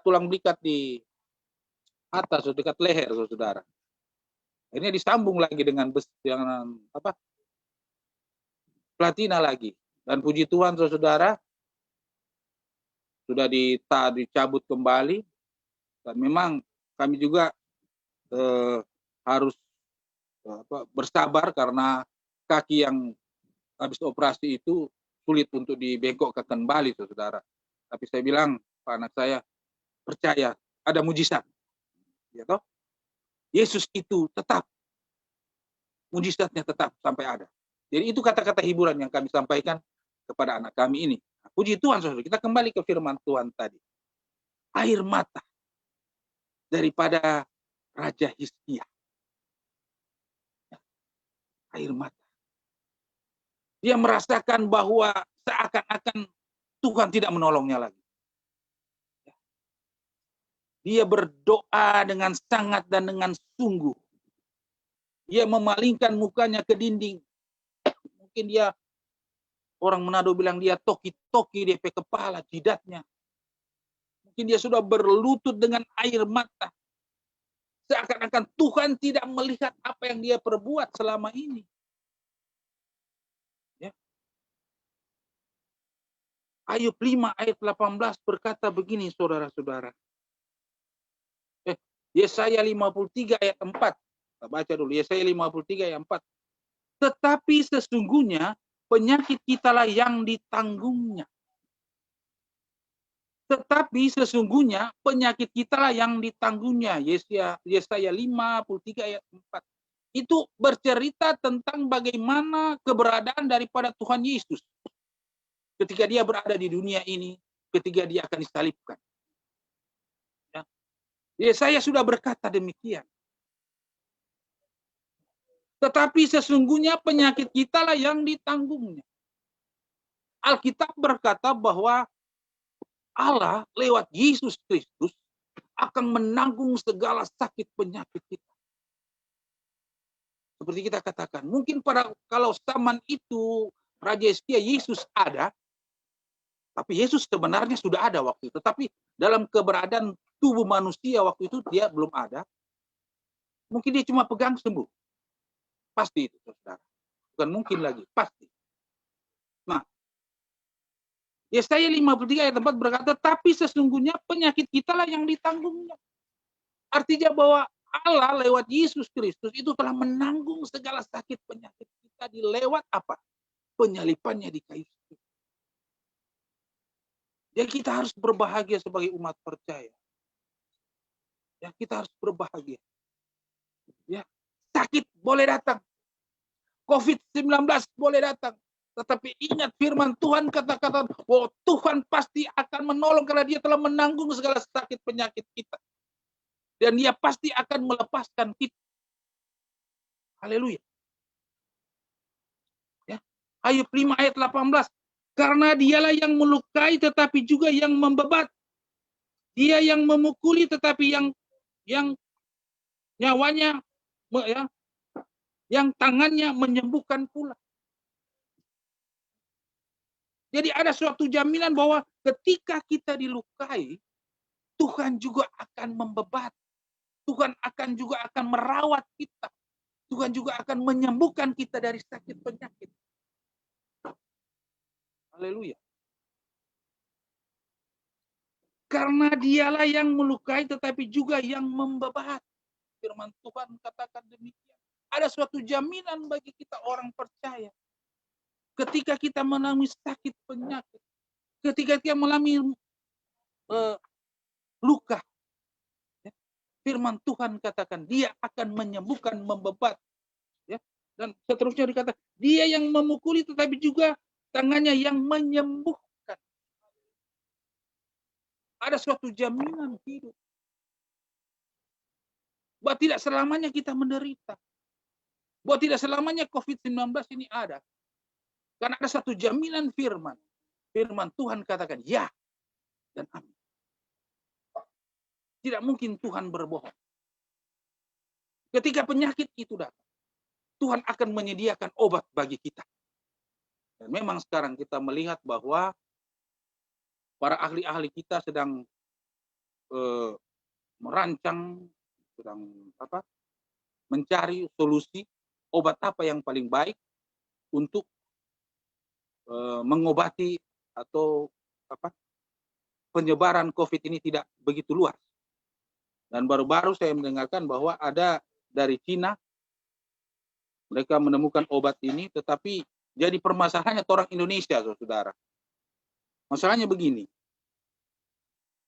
[SPEAKER 1] tulang belikat di atas, dekat leher, saudara. Akhirnya disambung lagi dengan platina lagi. Dan puji Tuhan, saudara, sudah dicabut kembali. Dan memang kami juga harus bersabar karena kaki yang habis operasi itu sulit untuk dibengkokkan kembali, saudara. Tapi saya bilang, Pak anak saya, percaya ada mujizat. Ya toh? Yesus itu tetap, mujizatnya tetap sampai ada. Jadi itu kata-kata hiburan yang kami sampaikan kepada anak kami ini. Nah, puji Tuhan, saudara. Kita kembali ke firman Tuhan tadi. Air mata daripada Raja Hizkia. Air mata. Dia merasakan bahwa seakan-akan Tuhan tidak menolongnya lagi. Dia berdoa dengan sangat dan dengan sungguh. Dia memalingkan mukanya ke dinding. Mungkin dia, orang Manado bilang dia toki-toki DP kepala, jidatnya. Mungkin dia sudah berlutut dengan air mata. Seakan-akan Tuhan tidak melihat apa yang dia perbuat selama ini. Ya. Ayub 5 ayat 18 berkata begini, saudara-saudara. Yesaya 53 ayat 4. Kita baca dulu, Yesaya 53 ayat 4. Tetapi sesungguhnya penyakit kitalah yang ditanggungnya. Tetapi sesungguhnya penyakit kitalah yang ditanggungnya. Yesaya 53 ayat 4. Itu bercerita tentang bagaimana keberadaan daripada Tuhan Yesus. Ketika dia berada di dunia ini, ketika dia akan disalibkan. Ya. Yesaya sudah berkata demikian. Tetapi sesungguhnya penyakit kitalah yang ditanggungnya. Alkitab berkata bahwa Allah lewat Yesus Kristus akan menanggung segala sakit penyakit kita. Seperti kita katakan, mungkin kalau zaman itu Raja Hizkia Yesus ada, tapi Yesus sebenarnya sudah ada waktu itu. Tapi dalam keberadaan tubuh manusia waktu itu dia belum ada. Mungkin dia cuma pegang sembuh. Pasti itu, saudara. Bukan mungkin lagi, pasti. Nah, Yesaya 53 ayat 4 berkata, tapi sesungguhnya penyakit kita lah yang ditanggungnya. Artinya bahwa Allah lewat Yesus Kristus itu telah menanggung segala sakit penyakit kita di lewat apa? Penyalipannya di kayu salib. Jadi kita harus berbahagia sebagai umat percaya. Ya, kita harus berbahagia. Ya, sakit boleh datang. COVID-19 boleh datang. Tetapi ingat firman Tuhan kata-kata bahwa Tuhan pasti akan menolong karena dia telah menanggung segala sakit penyakit kita. Dan dia pasti akan melepaskan kita. Haleluya. Ya. Ayub 5 ayat 18. Karena dialah yang melukai tetapi juga yang membebat. Dia yang memukuli tetapi yang nyawanya ya, yang tangannya menyembuhkan pula. Jadi ada suatu jaminan bahwa ketika kita dilukai, Tuhan juga akan membebat. Tuhan juga akan merawat kita. Tuhan juga akan menyembuhkan kita dari sakit penyakit. Haleluya. Karena dialah yang melukai tetapi juga yang membebat. Firman Tuhan katakan demikian. Ada suatu jaminan bagi kita orang percaya. Ketika kita mengalami sakit penyakit, ketika kita mengalami luka, ya, firman Tuhan katakan dia akan menyembuhkan, membebat, ya, dan seterusnya dikatakan dia yang memukuli tetapi juga tangannya yang menyembuhkan. Ada suatu jaminan hidup bahwa tidak selamanya kita menderita, bahwa tidak selamanya COVID-19 ini ada. Karena ada satu jaminan firman. Firman Tuhan katakan ya dan amin. Tidak mungkin Tuhan berbohong. Ketika penyakit itu datang, Tuhan akan menyediakan obat bagi kita. Dan memang sekarang kita melihat bahwa para ahli-ahli kita sedang merancang, sedang mencari solusi obat apa yang paling baik untuk mengobati atau penyebaran COVID ini tidak begitu luas. Dan baru-baru saya mendengarkan bahwa ada dari Cina, mereka menemukan obat ini, tetapi jadi permasalahannya orang Indonesia, saudara. Masalahnya begini,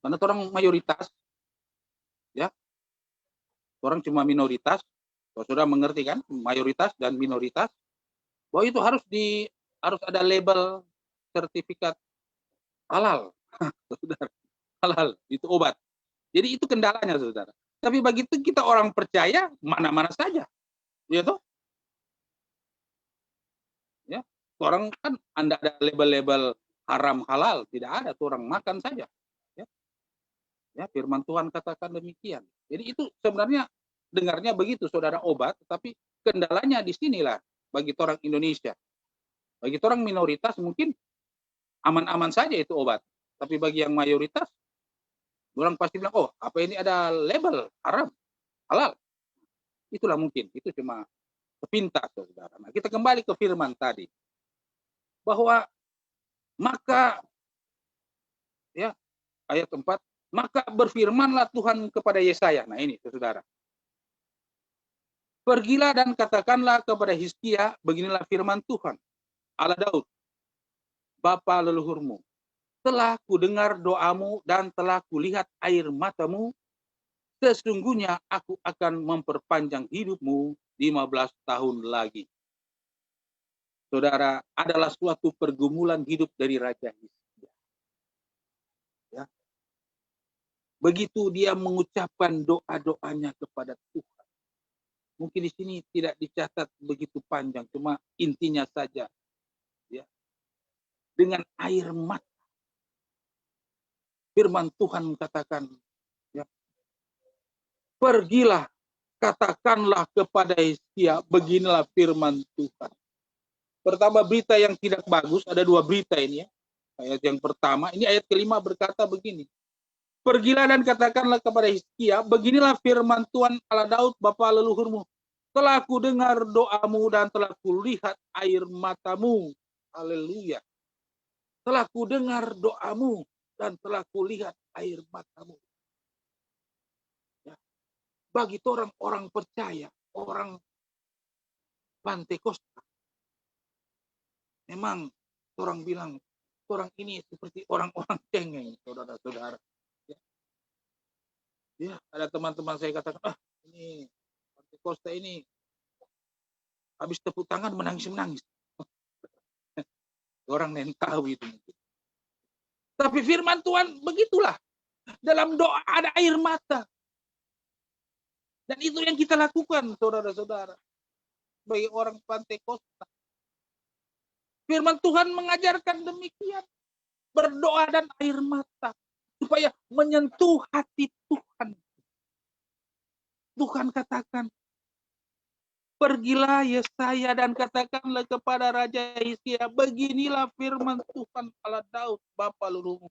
[SPEAKER 1] karena orang mayoritas, ya, orang cuma minoritas, saudara mengerti kan, mayoritas dan minoritas, bahwa itu harus ada label sertifikat halal, saudara. Halal itu obat. Jadi itu kendalanya, saudara. Tapi begitu kita orang percaya, mana-mana saja, ya toh. Ya, orang kan Anda ada label-label haram halal, tidak ada, tuh orang makan saja. Ya. Ya, firman Tuhan katakan demikian. Jadi itu sebenarnya dengarnya begitu, saudara, obat, tapi kendalanya di sinilah bagi orang Indonesia. Bagi orang minoritas mungkin aman-aman saja itu obat, tapi bagi yang mayoritas, orang pasti bilang, oh, apa ini ada label haram, halal. Itulah mungkin, itu cuma sepintas, saudara. Nah, kita kembali ke firman tadi. Bahwa maka, ya, ayat 4, maka berfirmanlah Tuhan kepada Yesaya. Nah ini, saudara. Pergilah dan katakanlah kepada Hizkia, beginilah firman Tuhan, Allah Daud, bapa leluhurmu. Telah kudengar doamu dan telah kulihat air matamu. Sesungguhnya aku akan memperpanjang hidupmu 15 tahun lagi. Saudara, adalah suatu pergumulan hidup dari Raja Hizkia. Ya. Begitu dia mengucapkan doa-doanya kepada Tuhan. Mungkin di sini tidak dicatat begitu panjang, cuma intinya saja. Ya. Dengan air mata. Firman Tuhan katakan, ya, pergilah, katakanlah kepada Hizkia, beginilah firman Tuhan. Pertama, berita yang tidak bagus, ada dua berita ini ya. Ayat yang pertama, ini ayat kelima berkata begini. Pergilah dan katakanlah kepada Hizkia, beginilah firman Tuhan Allah Daud bapa leluhurmu. Telah ku dengar doamu dan telah ku lihat air matamu. Haleluya. Telah ku dengar doamu dan telah ku lihat air matamu. Ya. Bagi orang-orang percaya, orang Pantekosta, memang orang bilang, orang ini seperti orang-orang cengeng, saudara-saudara. Ya, ada teman-teman saya katakan, ini Pantekosta ini habis tepuk tangan menangis-menangis. Orang yang tahu itu mungkin. Tapi firman Tuhan begitulah. Dalam doa ada air mata. Dan itu yang kita lakukan, saudara-saudara. Bagi orang Pantekosta. Firman Tuhan mengajarkan demikian. Berdoa dan air mata. Supaya menyentuh hati Tuhan. Tuhan katakan, pergilah Yesaya dan katakanlah kepada Raja Hizkia, beginilah firman Tuhan Allah Daud, bapa leluhurmu.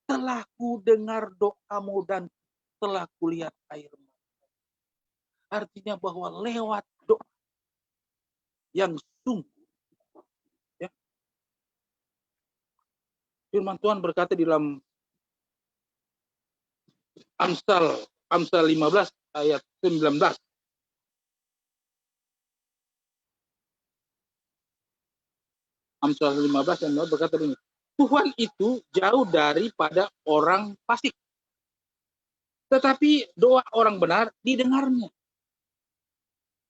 [SPEAKER 1] Telah ku dengar doamu dan telah kulihat air mata. Artinya bahwa lewat doa yang sungguh, ya. Firman Tuhan berkata di dalam Amsal 15 ayat 19. Amsal 15 ayat 19 berkata begini, Tuhan itu jauh daripada orang fasik, tetapi doa orang benar didengarnya.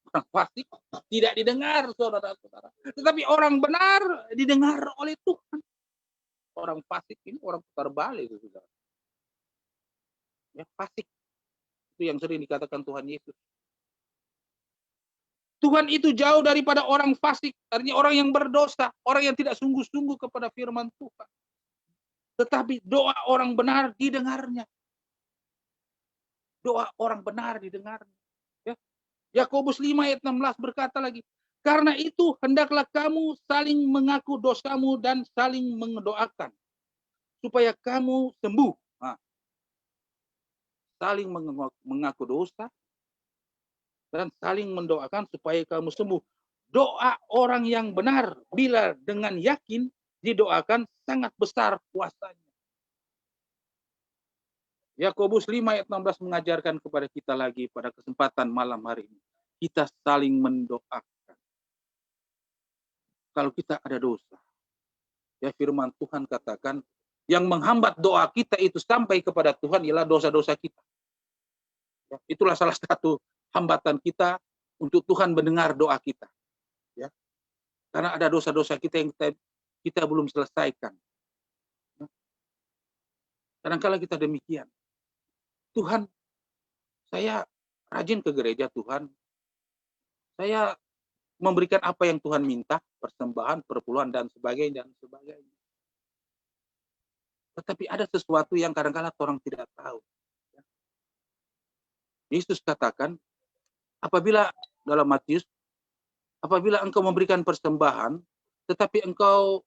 [SPEAKER 1] Orang fasik tidak didengar, saudara-saudara. Tetapi orang benar didengar oleh Tuhan. Orang fasik ini orang putar balik, saudara. Ya, fasik. Itu yang sering dikatakan Tuhan Yesus. Tuhan itu jauh daripada orang fasik, artinya orang yang berdosa, orang yang tidak sungguh-sungguh kepada firman Tuhan. Tetapi doa orang benar didengarnya. Doa orang benar didengarnya. Ya. Yakobus 5 ayat 16 berkata lagi, karena itu hendaklah kamu saling mengaku dosamu dan saling mendoakan supaya kamu sembuh. Nah, saling mengaku dosa dan saling mendoakan supaya kamu sembuh. Doa orang yang benar bila dengan yakin didoakan sangat besar kuasanya. Yakobus 5 ayat 16 mengajarkan kepada kita lagi pada kesempatan malam hari ini. Kita saling mendoakan. Kalau kita ada dosa, ya firman Tuhan katakan, yang menghambat doa kita itu sampai kepada Tuhan ialah dosa-dosa kita. Ya, itulah salah satu hambatan kita untuk Tuhan mendengar doa kita. Ya. Karena ada dosa-dosa kita yang kita belum selesaikan. Ya. Kadang-kala kita demikian. Tuhan, saya rajin ke gereja, Tuhan. Saya memberikan apa yang Tuhan minta, persembahan, perpuluhan, dan sebagainya. Tetapi ada sesuatu yang kadang-kala orang tidak tahu. Yesus katakan, apabila dalam Matius, apabila engkau memberikan persembahan, tetapi engkau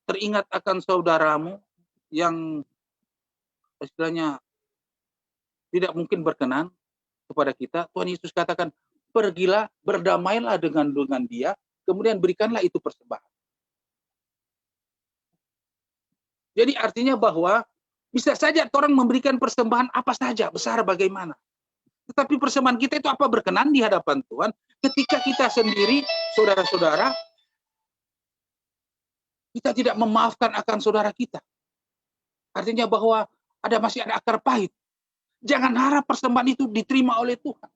[SPEAKER 1] teringat akan saudaramu yang istilahnya tidak mungkin berkenan kepada kita, Tuhan Yesus katakan, pergilah, berdamailah dengan dia, kemudian berikanlah itu persembahan. Jadi artinya bahwa bisa saja orang memberikan persembahan apa saja, besar bagaimana. Tetapi persembahan kita itu apa berkenan di hadapan Tuhan ketika kita sendiri, saudara-saudara, kita tidak memaafkan akan saudara kita. Artinya bahwa masih ada akar pahit. Jangan harap persembahan itu diterima oleh Tuhan.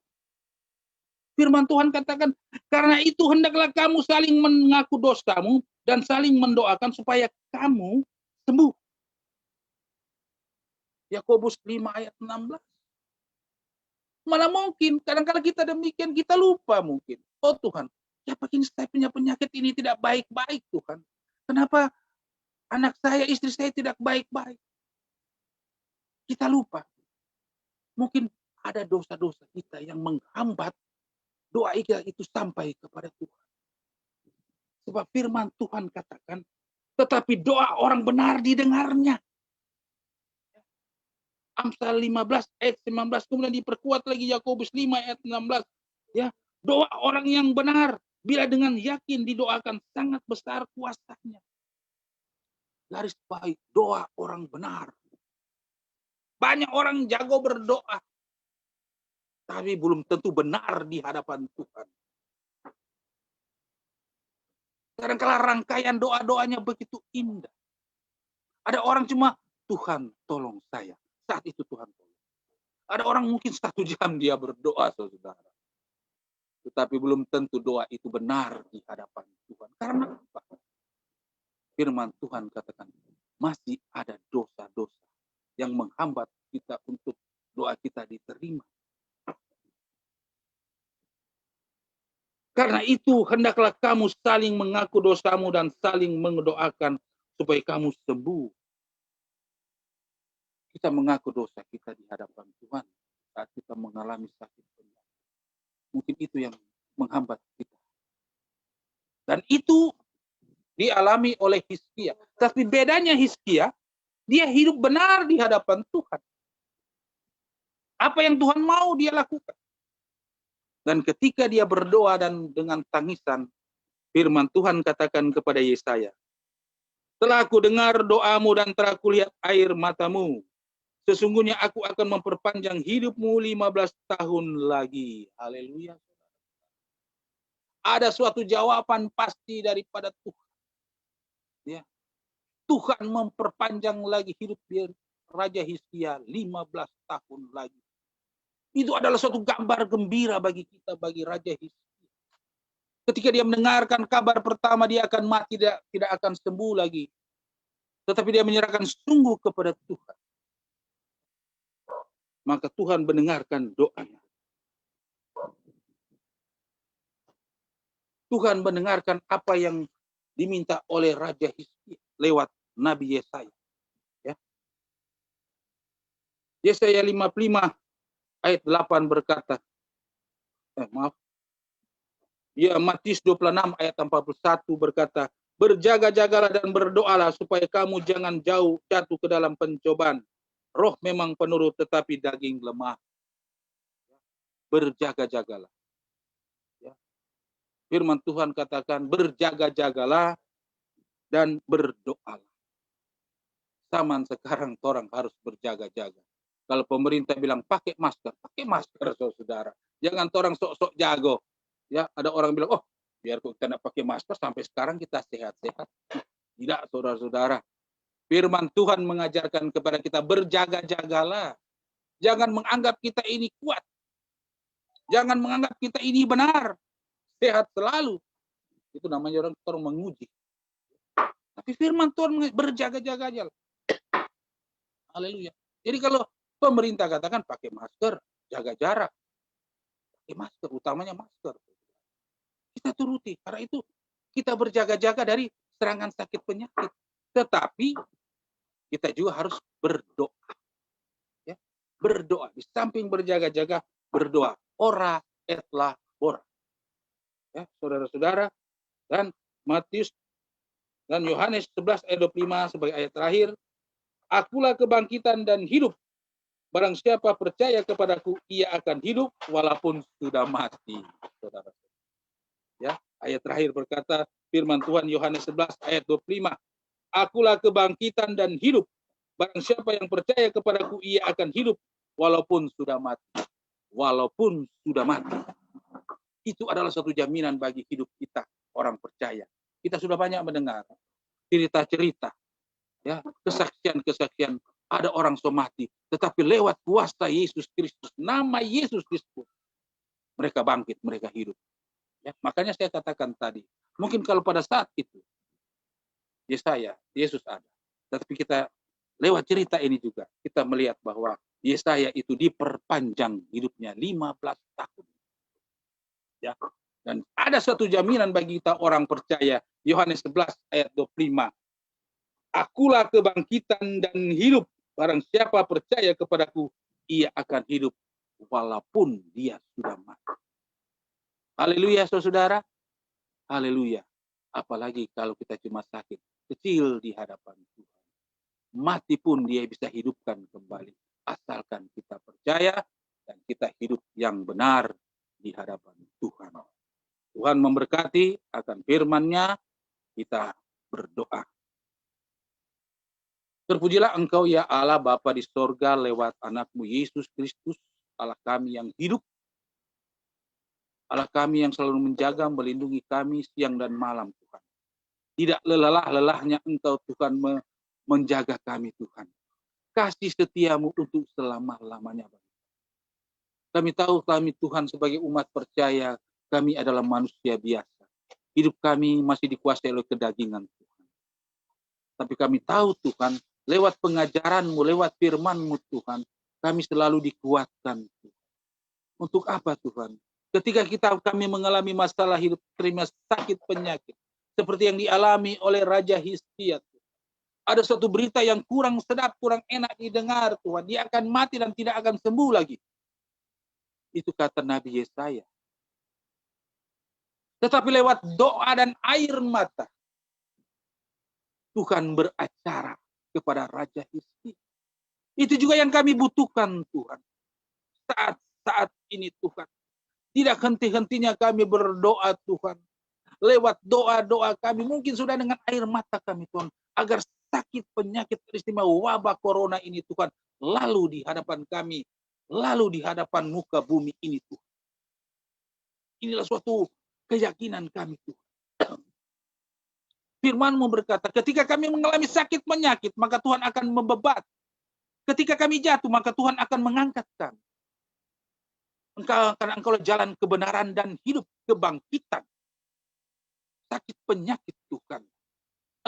[SPEAKER 1] Firman Tuhan katakan, karena itu hendaklah kamu saling mengaku dosamu dan saling mendoakan supaya kamu sembuh. Yakobus 5 ayat 16. Malah mungkin, kadang-kadang kita demikian, kita lupa mungkin. Oh Tuhan, siapa ini saya punya penyakit ini tidak baik-baik Tuhan. Kenapa anak saya, istri saya tidak baik-baik? Kita lupa. Mungkin ada dosa-dosa kita yang menghambat doa kita itu sampai kepada Tuhan. Sebab firman Tuhan katakan, tetapi doa orang benar didengarnya. Amsal 15 ayat 19, kemudian diperkuat lagi Yakobus 5 ayat 16. Ya, doa orang yang benar bila dengan yakin didoakan sangat besar kuasanya. Garis baik, doa orang benar. Banyak orang jago berdoa, tapi belum tentu benar di hadapan Tuhan. Kadang-kala rangkaian doa-doanya begitu indah. Ada orang cuma, Tuhan tolong saya. Saat itu Tuhan tolong. Ada orang mungkin 1 jam dia berdoa, saudara. Tetapi belum tentu doa itu benar di hadapan Tuhan. Karena apa? Firman Tuhan katakan, masih ada dosa-dosa yang menghambat kita untuk doa kita diterima. Karena itu, hendaklah kamu saling mengaku dosamu dan saling mendoakan supaya kamu sembuh. Kita mengaku dosa kita di hadapan Tuhan saat kita mengalami sakit penyakit. Mungkin itu yang menghambat kita. Dan itu dialami oleh Hizkia. Tapi bedanya Hizkia, dia hidup benar di hadapan Tuhan. Apa yang Tuhan mau dia lakukan. Dan ketika dia berdoa dan dengan tangisan, firman Tuhan katakan kepada Yesaya, telah aku dengar doamu dan telah aku lihat air matamu. Sesungguhnya aku akan memperpanjang hidupmu 15 tahun lagi. Haleluya. Ada suatu jawaban pasti daripada Tuhan. Ya. Tuhan memperpanjang lagi hidup Raja Hizkia 15 tahun lagi. Itu adalah suatu gambar gembira bagi kita, bagi Raja Hizkia. Ketika dia mendengarkan kabar pertama dia akan mati, tidak akan sembuh lagi. Tetapi dia menyerahkan sungguh kepada Tuhan. Maka Tuhan mendengarkan doanya. Tuhan mendengarkan apa yang diminta oleh Raja Hizkia lewat Nabi Yesaya. Ya. Yesaya 55 ayat 8 berkata, Matius 26 ayat 41 berkata, berjaga-jagalah dan berdoalah supaya kamu jangan jatuh ke dalam pencobaan. Roh memang penurut tetapi daging lemah. Berjaga-jagalah. Ya. Firman Tuhan katakan berjaga-jagalah dan berdoalah. Zaman sekarang orang harus berjaga-jaga. Kalau pemerintah bilang pakai masker saudara. Jangan orang sok-sok jago. Ya, ada orang bilang, oh biar kita tidak pakai masker sampai sekarang kita sehat-sehat. Tidak, saudara-saudara. Firman Tuhan mengajarkan kepada kita berjaga-jagalah. Jangan menganggap kita ini kuat. Jangan menganggap kita ini benar. Sehat selalu. Itu namanya orang menguji. Tapi firman Tuhan berjaga-jaga aja. Haleluya. Jadi kalau pemerintah katakan pakai masker, jaga jarak. Pakai masker, utamanya masker. Kita turuti. Karena itu kita berjaga-jaga dari serangan sakit penyakit. Tetapi kita juga harus berdoa. Ya, berdoa. Di samping berjaga-jaga, berdoa. Ora et labora. Ya, saudara-saudara. Dan Matius dan Yohanes 11 ayat 25 sebagai ayat terakhir. Akulah kebangkitan dan hidup. Barang siapa percaya kepadaku, ia akan hidup walaupun sudah mati. Saudara. Ya, ayat terakhir berkata, firman Tuhan Yohanes 11 ayat 25. Akulah kebangkitan dan hidup. Barang siapa yang percaya kepadaku, ia akan hidup walaupun sudah mati. Walaupun sudah mati. Itu adalah suatu jaminan bagi hidup kita, orang percaya. Kita sudah banyak mendengar cerita-cerita, ya, kesaksian-kesaksian. Ada orang somati, tetapi lewat kuasa Yesus Kristus, nama Yesus disebut, mereka bangkit, mereka hidup. Ya, makanya saya katakan tadi, mungkin kalau pada saat itu Yesaya, Yesus ada, tetapi kita lewat cerita ini juga kita melihat bahwa Yesaya itu diperpanjang hidupnya 15 tahun. Ya. Dan ada suatu jaminan bagi kita orang percaya. Yohanes 11 ayat 25. Akulah kebangkitan dan hidup. Barang siapa percaya kepadaku, ia akan hidup walaupun dia sudah mati. Haleluya, saudara. Haleluya. Apalagi kalau kita cuma sakit kecil di hadapan Tuhan. Mati pun dia bisa hidupkan kembali. asalkan kita percaya dan kita hidup yang benar di hadapan Tuhan. Tuhan memberkati akan firman-Nya, kita berdoa. Terpujilah Engkau ya Allah Bapa di sorga lewat anak-Mu Yesus Kristus, Allah kami yang hidup, Allah kami yang selalu menjaga, melindungi kami siang dan malam Tuhan. Tidak lelah-lelahnya Engkau Tuhan menjaga kami Tuhan. Kasih setiamu untuk selama-lamanya. Kami tahu kami Tuhan sebagai umat percaya, kami adalah manusia biasa. Hidup kami masih dikuasai oleh kedagingan Tuhan. Tapi kami tahu Tuhan, lewat pengajaran-Mu, lewat firman-Mu Tuhan, kami selalu dikuatkan Tuhan. Untuk apa Tuhan? Ketika kami mengalami masalah hidup, terima sakit penyakit, seperti yang dialami oleh Raja Hizkia. Ada suatu berita yang kurang sedap, kurang enak didengar Tuhan. Dia akan mati dan tidak akan sembuh lagi. Itu kata Nabi Yesaya. Tetapi lewat doa dan air mata, Tuhan beracara kepada Raja Hizkia. Itu juga yang kami butuhkan Tuhan. Saat ini Tuhan. Tidak henti-hentinya kami berdoa Tuhan. Lewat doa-doa kami, mungkin sudah dengan air mata kami Tuhan. Agar sakit, penyakit, peristiwa wabah corona ini Tuhan. Lalu di hadapan kami. Lalu di hadapan muka bumi ini Tuhan. Inilah suatu keyakinan kami Tuhan. Firman-Mu berkata, ketika kami mengalami sakit penyakit, maka Tuhan akan membebat. Ketika kami jatuh, maka Tuhan akan mengangkat kami. Karena Engkau jalan kebenaran dan hidup kebangkitan. Sakit penyakit Tuhan,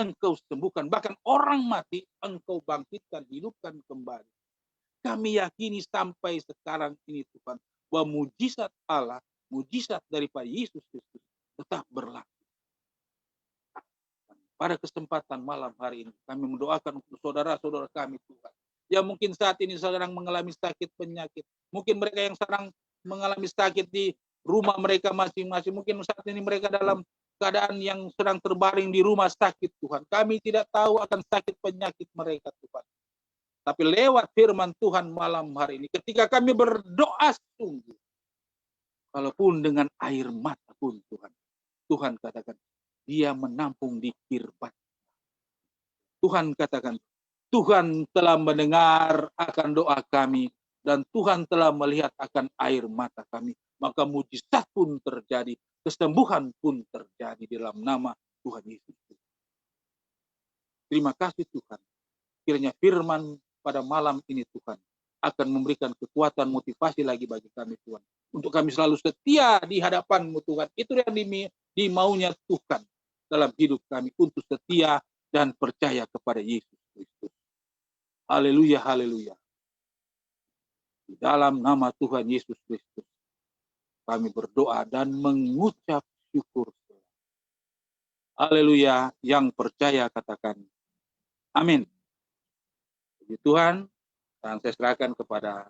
[SPEAKER 1] Engkau sembuhkan. Bahkan orang mati, Engkau bangkitkan, hidupkan kembali. Kami yakini sampai sekarang ini Tuhan, bahwa mujizat Allah, mujizat daripada Yesus Kristus tetap berlaku. Pada kesempatan malam hari ini, kami mendoakan untuk saudara-saudara kami Tuhan. Yang mungkin saat ini sedang mengalami sakit penyakit. Mungkin mereka yang sedang mengalami sakit di rumah mereka masing-masing. Mungkin saat ini mereka dalam keadaan yang sedang terbaring di rumah sakit Tuhan. Kami tidak tahu akan sakit penyakit mereka Tuhan. Tapi lewat firman Tuhan malam hari ini, ketika kami berdoa sungguh, walaupun dengan air mata pun Tuhan, Tuhan katakan, Dia menampung di kirbat. Tuhan katakan, Tuhan telah mendengar akan doa kami, dan Tuhan telah melihat akan air mata kami. Maka mujizat pun terjadi, kesembuhan pun terjadi dalam nama Tuhan Yesus. Terima kasih Tuhan. Kiranya firman pada malam ini Tuhan akan memberikan kekuatan motivasi lagi bagi kami Tuhan. Untuk kami selalu setia di hadapan-Mu Tuhan. Itu yang dimaunya Tuhan dalam hidup kami. Untuk setia dan percaya kepada Yesus Kristus. Haleluya, haleluya. Di dalam nama Tuhan Yesus Kristus, kami berdoa dan mengucap syukur. Haleluya, yang percaya katakan amin. Puji Tuhan, dan saya serahkan kepada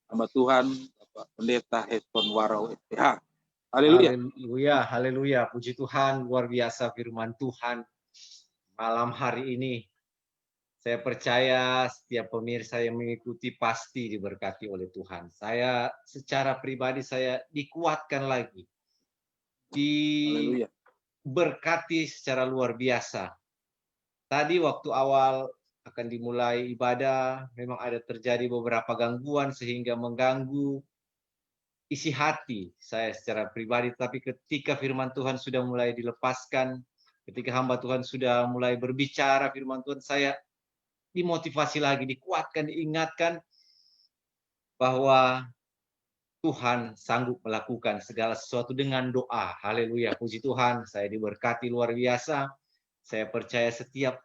[SPEAKER 1] hamba Tuhan, Bapak Pendeta Heston Warau SPH. Haleluya.
[SPEAKER 2] Haleluya, haleluya. Puji Tuhan, luar biasa firman Tuhan. Malam hari ini, saya percaya setiap pemirsa yang mengikuti pasti diberkati oleh Tuhan. Saya secara pribadi saya dikuatkan lagi. Diberkati secara luar biasa. Tadi waktu awal akan dimulai ibadah, memang ada terjadi beberapa gangguan sehingga mengganggu isi hati saya secara pribadi. Tapi ketika firman Tuhan sudah mulai dilepaskan, ketika hamba Tuhan sudah mulai berbicara firman Tuhan, saya dimotivasi lagi, dikuatkan, diingatkan bahwa Tuhan sanggup melakukan segala sesuatu dengan doa. Haleluya, puji Tuhan, saya diberkati luar biasa. Saya percaya setiap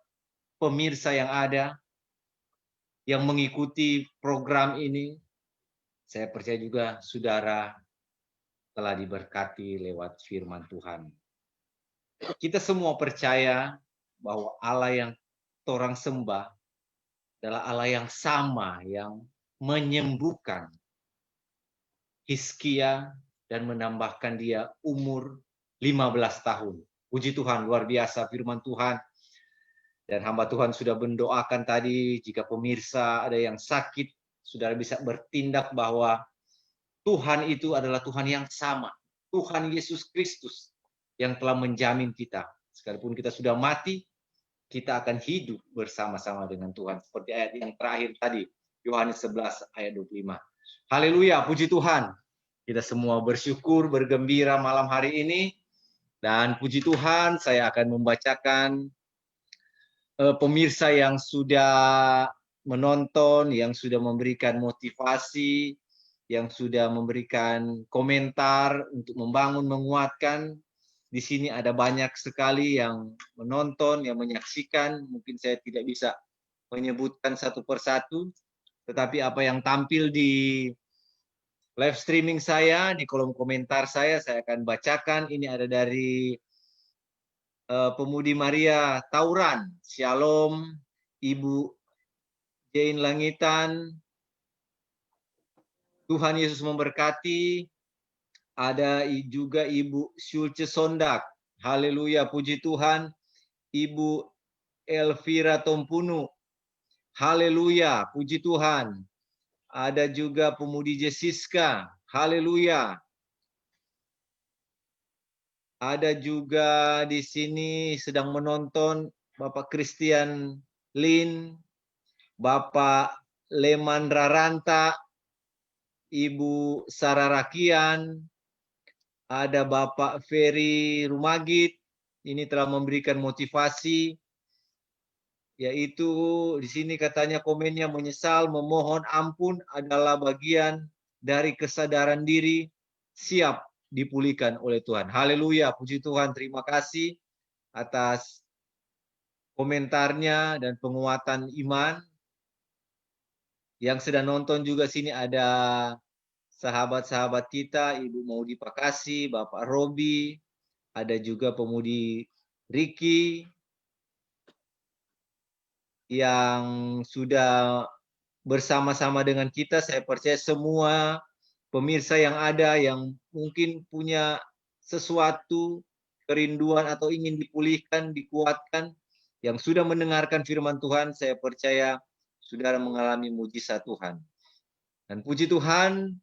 [SPEAKER 2] pemirsa yang ada, yang mengikuti program ini, saya percaya juga saudara telah diberkati lewat firman Tuhan. Kita semua percaya bahwa Allah yang orang sembah adalah Allah yang sama, yang menyembuhkan Hizkia dan menambahkan dia umur 15 tahun. Puji Tuhan, luar biasa firman Tuhan. Dan hamba Tuhan sudah mendoakan tadi, jika pemirsa ada yang sakit, saudara bisa bertindak bahwa Tuhan itu adalah Tuhan yang sama. Tuhan Yesus Kristus yang telah menjamin kita. Sekalipun kita sudah mati, kita akan hidup bersama-sama dengan Tuhan. Seperti ayat yang terakhir tadi, Yohanes 11 ayat 25. Haleluya, puji Tuhan. Kita semua bersyukur, bergembira malam hari ini. Dan puji Tuhan, saya akan membacakan pemirsa yang sudah menonton, yang sudah memberikan motivasi, yang sudah memberikan komentar untuk membangun, menguatkan. Di sini ada banyak sekali yang menonton, yang menyaksikan. Mungkin saya tidak bisa menyebutkan satu persatu, tetapi apa yang tampil di live streaming saya, di kolom komentar saya akan bacakan. Ini ada dari Pemudi Maria Tauran, Shalom, Ibu Jane Langitan, Tuhan Yesus memberkati. Ada juga Ibu Syulce Sondak, haleluya, puji Tuhan. Ibu Elvira Tompunu, haleluya, puji Tuhan. Ada juga Pemudi Jessiska, haleluya. Ada juga di sini sedang menonton Bapak Christian Lin, Bapak Leman Raranta, Ibu Sarah Rakian, ada Bapak Ferry Rumagit, ini telah memberikan motivasi, yaitu di sini katanya komennya menyesal, memohon ampun adalah bagian dari kesadaran diri, siap dipulihkan oleh Tuhan. Haleluya, puji Tuhan, terima kasih atas komentarnya dan penguatan iman. Yang sedang nonton juga sini ada sahabat-sahabat kita, Ibu Maudi Pakasi, Bapak Robi, ada juga Pemudi Riki yang sudah bersama-sama dengan kita. Saya percaya semua pemirsa yang ada yang mungkin punya sesuatu kerinduan atau ingin dipulihkan, dikuatkan, yang sudah mendengarkan firman Tuhan, saya percaya saudara mengalami mujizat Tuhan. Dan puji Tuhan,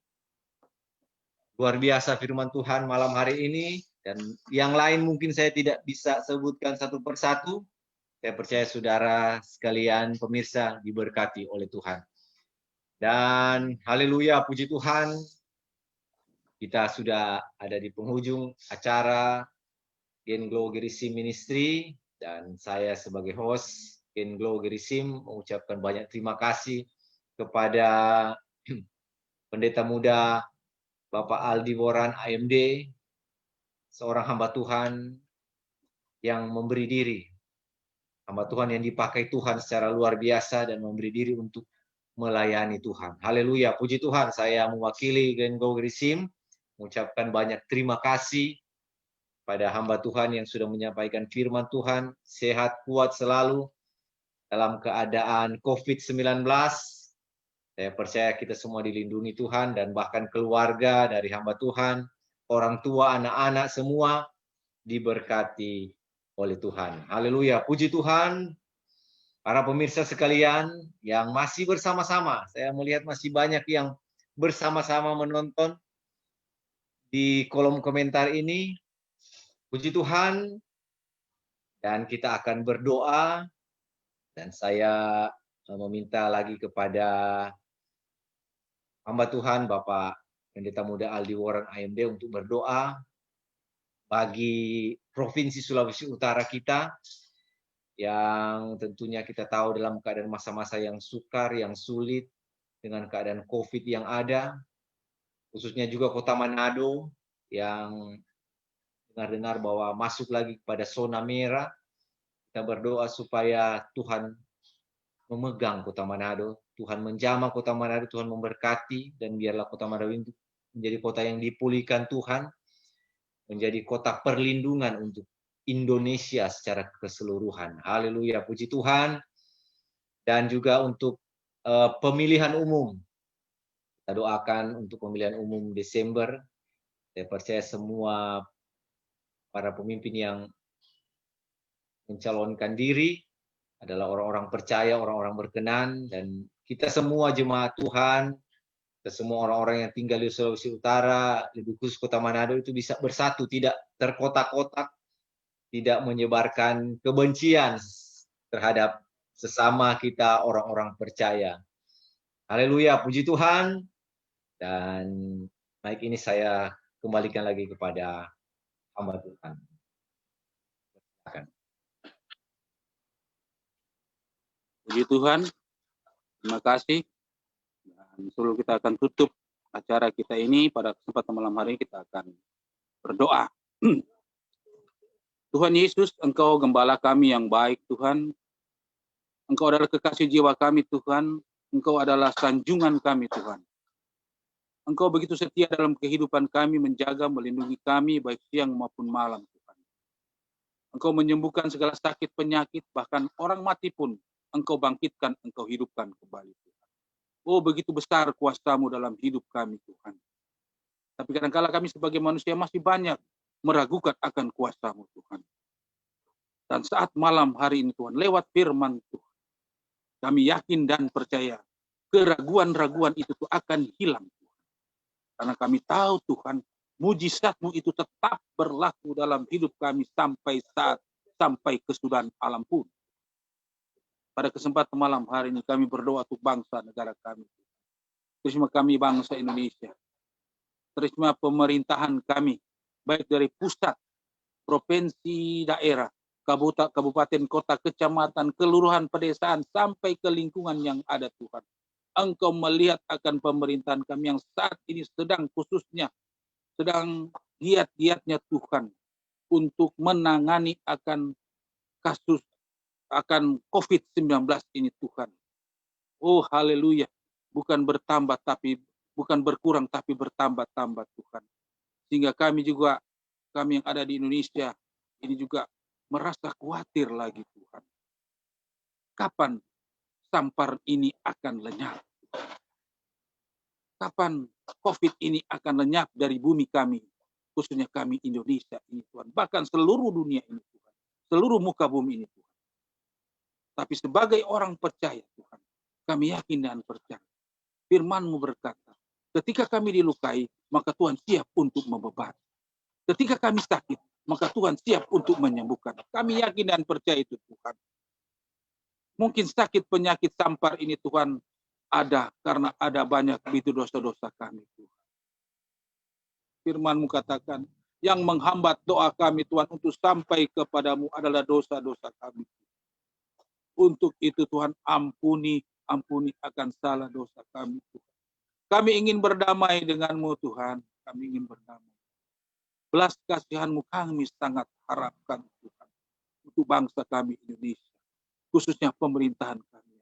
[SPEAKER 2] luar biasa firman Tuhan malam hari ini, dan yang lain mungkin saya tidak bisa sebutkan satu persatu. Saya percaya saudara sekalian pemirsa diberkati oleh Tuhan. Dan haleluya, puji Tuhan, kita sudah ada di penghujung acara Gen Glow Gerisim Ministry, dan saya sebagai host Gen Glow Gerisim mengucapkan banyak terima kasih kepada pendeta muda Bapak Aldi Woran AMD, seorang hamba Tuhan yang memberi diri, hamba Tuhan yang dipakai Tuhan secara luar biasa dan memberi diri untuk melayani Tuhan. Haleluya, puji Tuhan. Saya mewakili Gen Glow Gerisim mengucapkan banyak terima kasih pada hamba Tuhan yang sudah menyampaikan firman Tuhan, sehat, kuat selalu dalam keadaan COVID-19. Saya percaya kita semua dilindungi Tuhan dan bahkan keluarga dari hamba Tuhan, orang tua, anak-anak semua diberkati oleh Tuhan. Haleluya, puji Tuhan. Para pemirsa sekalian yang masih bersama-sama, saya melihat masih banyak yang bersama-sama menonton di kolom komentar ini. Puji Tuhan, dan kita akan berdoa, dan saya meminta lagi kepada hamba Tuhan Bapak Pendeta Muda Aldi Woran AMD untuk berdoa bagi Provinsi Sulawesi Utara kita, yang tentunya kita tahu dalam keadaan masa-masa yang sukar, yang sulit, dengan keadaan COVID yang ada, khususnya juga Kota Manado yang dengar-dengar bahwa masuk lagi kepada zona merah. Kita berdoa supaya Tuhan memegang Kota Manado, Tuhan menjamah Kota Manado, Tuhan memberkati, dan biarlah Kota Manado itu menjadi kota yang dipulihkan Tuhan, menjadi kota perlindungan untuk Indonesia secara keseluruhan. Haleluya, puji Tuhan. Dan juga untuk pemilihan umum, kita doakan untuk pemilihan umum Desember. Saya percaya semua para pemimpin yang mencalonkan diri adalah orang-orang percaya, orang-orang berkenan, dan kita semua jemaat Tuhan, kita semua orang-orang yang tinggal di Sulawesi Utara, lebih khusus Kota Manado itu bisa bersatu, tidak terkotak-kotak, tidak menyebarkan kebencian terhadap sesama kita orang-orang percaya. Haleluya, puji Tuhan. Dan mic ini saya kembalikan lagi kepada hamba Tuhan. Silakan.
[SPEAKER 1] Puji Tuhan, terima kasih. Dan sebelum kita akan tutup acara kita ini, pada kesempatan malam hari ini kita akan berdoa. Tuhan Yesus, Engkau gembala kami yang baik, Tuhan. Engkau adalah kekasih jiwa kami, Tuhan. Engkau adalah sanjungan kami, Tuhan. Engkau begitu setia dalam kehidupan kami, menjaga, melindungi kami, baik siang maupun malam, Tuhan. Engkau menyembuhkan segala sakit, penyakit, bahkan orang mati pun Engkau bangkitkan, Engkau hidupkan kembali, Tuhan. Oh, begitu besar kuasa-Mu dalam hidup kami, Tuhan. Tapi kadang-kala kami sebagai manusia masih banyak meragukan akan kuasa-Mu, Tuhan. Dan saat malam hari ini, Tuhan, lewat firman Tuhan, kami yakin dan percaya keraguan-raguan itu tuh akan hilang, Tuhan. Karena kami tahu, Tuhan, mujizat-Mu itu tetap berlaku dalam hidup kami sampai kesudahan alam pun. Pada kesempatan malam hari ini kami berdoa untuk bangsa negara kami. Terima kami bangsa Indonesia. Terima pemerintahan kami, baik dari pusat, provinsi, daerah, kabupaten, kota, kecamatan, kelurahan, pedesaan, sampai ke lingkungan yang ada, Tuhan. Engkau melihat akan pemerintahan kami yang saat ini sedang giat-giatnya, Tuhan, untuk menangani akan kasus akan COVID-19 ini, Tuhan. Oh, haleluya. Bukan berkurang tapi bertambah-tambah, Tuhan. Sehingga kami yang ada di Indonesia ini juga merasa khawatir lagi, Tuhan. Kapan sampar ini akan lenyap? Kapan COVID ini akan lenyap dari bumi kami, khususnya kami Indonesia ini, Tuhan. Bahkan seluruh dunia ini, Tuhan. Seluruh muka bumi ini, Tuhan. Tapi sebagai orang percaya, Tuhan, kami yakin dan percaya. Firman-Mu berkata, ketika kami dilukai, maka Tuhan siap untuk membebani. Ketika kami sakit, maka Tuhan siap untuk menyembuhkan. Kami yakin dan percaya itu, Tuhan. Mungkin sakit penyakit sampar ini, Tuhan, ada karena ada banyak begitu dosa-dosa kami, Tuhan. Firman-Mu katakan, yang menghambat doa kami, Tuhan, untuk sampai kepadamu adalah dosa-dosa kami. Untuk itu, Tuhan, ampuni akan salah dosa kami, Tuhan. Kami ingin berdamai dengan-Mu, Tuhan. Kami ingin berdamai. Belas kasihan-Mu kami sangat harapkan, Tuhan, untuk bangsa kami Indonesia, khususnya pemerintahan kami.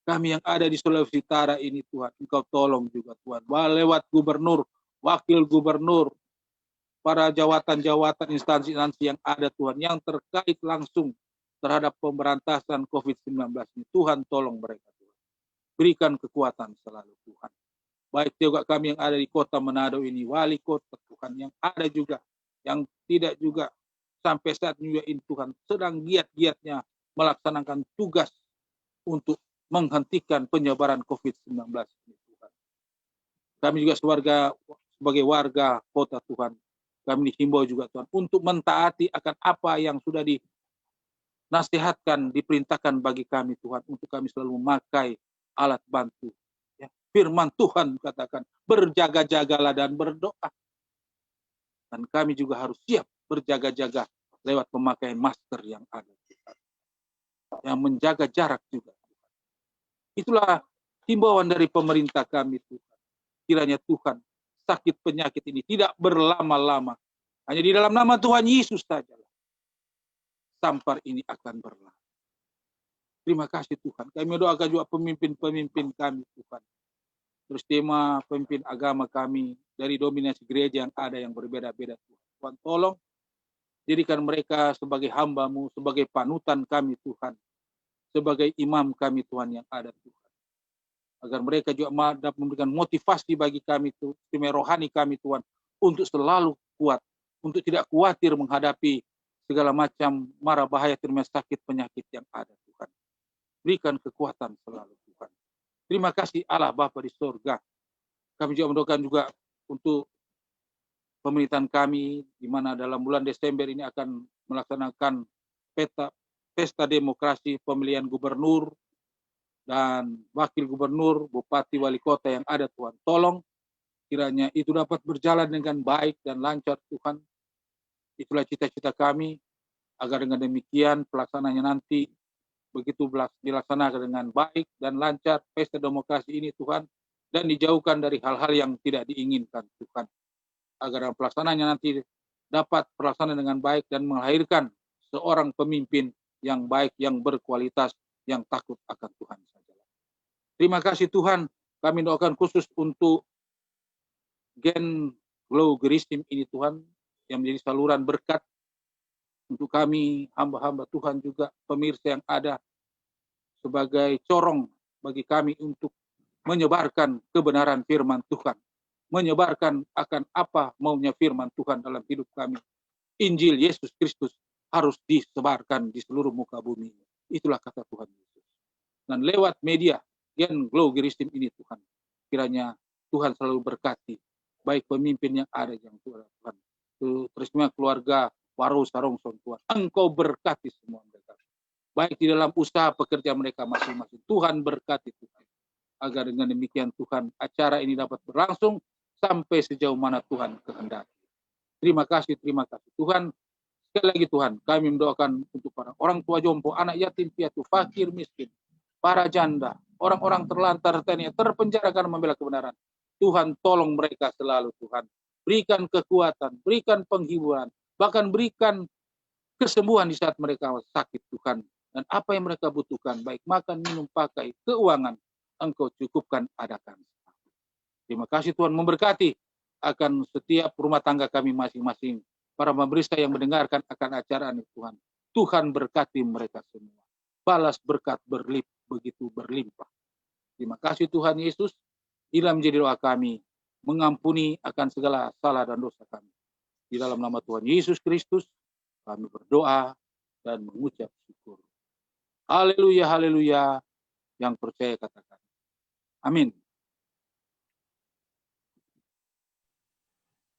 [SPEAKER 1] Kami yang ada di Sulawesi Utara ini, Tuhan, Engkau tolong juga, Tuhan. Lewat gubernur, wakil gubernur, para jawatan-jawatan instansi-instansi yang ada, Tuhan, yang terkait langsung terhadap pemberantasan COVID-19 ini. Tuhan tolong mereka, Tuhan. Berikan kekuatan selalu, Tuhan. Baik juga kami yang ada di kota Manado ini, wali kota, Tuhan, yang ada juga, yang tidak juga, sampai saat ini, Tuhan, sedang giat-giatnya melaksanakan tugas untuk menghentikan penyebaran COVID-19 ini, Tuhan. Kami juga sebagai warga kota, Tuhan, kami dihimbau juga, Tuhan, untuk mentaati akan apa yang sudah nasihatkan, diperintahkan bagi kami, Tuhan, untuk kami selalu memakai alat bantu. Ya, firman Tuhan katakan, berjaga-jagalah dan berdoa. Dan kami juga harus siap berjaga-jaga lewat pemakaian masker yang ada, Tuhan. Yang menjaga jarak juga, Tuhan. Itulah himbauan dari pemerintah kami, Tuhan. Kiranya Tuhan, sakit penyakit ini tidak berlama-lama. Hanya di dalam nama Tuhan Yesus saja sampar ini akan berlalu. Terima kasih, Tuhan. Kami doakan juga pemimpin-pemimpin kami, Tuhan. Terus tema pemimpin agama kami dari dominasi gereja yang ada yang berbeda-beda, Tuhan. Tuhan tolong jadikan mereka sebagai hamba-Mu, sebagai panutan kami, Tuhan. Sebagai imam kami, Tuhan, yang ada, Tuhan. Agar mereka juga dapat memberikan motivasi bagi kami, Tuhan, rohani kami, Tuhan, untuk selalu kuat, untuk tidak khawatir menghadapi segala macam mara bahaya, terima sakit penyakit yang ada, Tuhan. Berikan kekuatan selalu, Tuhan. Terima kasih Allah Bapa di surga. Kami juga mendoakan juga untuk pemerintahan kami, di mana dalam bulan Desember ini akan melaksanakan pesta demokrasi pemilihan gubernur dan wakil gubernur, bupati, wali kota yang ada, Tuhan. Tolong kiranya itu dapat berjalan dengan baik dan lancar, Tuhan. Itulah cita-cita kami, agar dengan demikian pelaksananya nanti begitu dilaksanakan dengan baik dan lancar pesta demokrasi ini, Tuhan, dan dijauhkan dari hal-hal yang tidak diinginkan, Tuhan. Agar pelaksananya nanti dapat pelaksanaan dengan baik dan melahirkan seorang pemimpin yang baik, yang berkualitas, yang takut akan Tuhan saja. Terima kasih Tuhan, kami doakan khusus untuk Gen Glow Geristim ini, Tuhan, yang menjadi saluran berkat untuk kami, hamba-hamba Tuhan juga, pemirsa yang ada, sebagai corong bagi kami untuk menyebarkan kebenaran firman Tuhan, menyebarkan akan apa maunya firman Tuhan dalam hidup kami. Injil Yesus Kristus harus disebarkan di seluruh muka bumi. Itulah kata Tuhan Yesus. Dan lewat media Gen Glow Geristim ini, Tuhan, kiranya Tuhan selalu berkati baik pemimpin yang ada yang Tuhan, terusnya keluarga Waro Sarongson, Tuhan. Engkau berkati semua mereka, baik di dalam usaha pekerja mereka masing-masing. Tuhan berkati Tuhan, agar dengan demikian Tuhan acara ini dapat berlangsung sampai sejauh mana Tuhan kehendaki. Terima kasih Tuhan. Sekali lagi Tuhan, kami mendoakan untuk para orang tua jompo, anak yatim piatu, fakir miskin, para janda, orang-orang terlantar, terpenjara karena membela kebenaran. Tuhan tolong mereka selalu, Tuhan. Berikan kekuatan, berikan penghiburan, bahkan berikan kesembuhan di saat mereka sakit, Tuhan. Dan apa yang mereka butuhkan, baik makan, minum, pakai, keuangan, Engkau cukupkan, adakan. Terima kasih Tuhan, memberkati akan setiap rumah tangga kami masing-masing. Para pemirsa yang mendengarkan akan acara ini, Tuhan. Tuhan berkati mereka semua. Balas berkat begitu berlimpah. Terima kasih Tuhan Yesus. Inilah menjadi doa kami. Mengampuni akan segala salah dan dosa kami. Di dalam nama Tuhan Yesus Kristus, kami berdoa dan mengucap syukur. Haleluya, haleluya. Yang percaya katakan. Amin.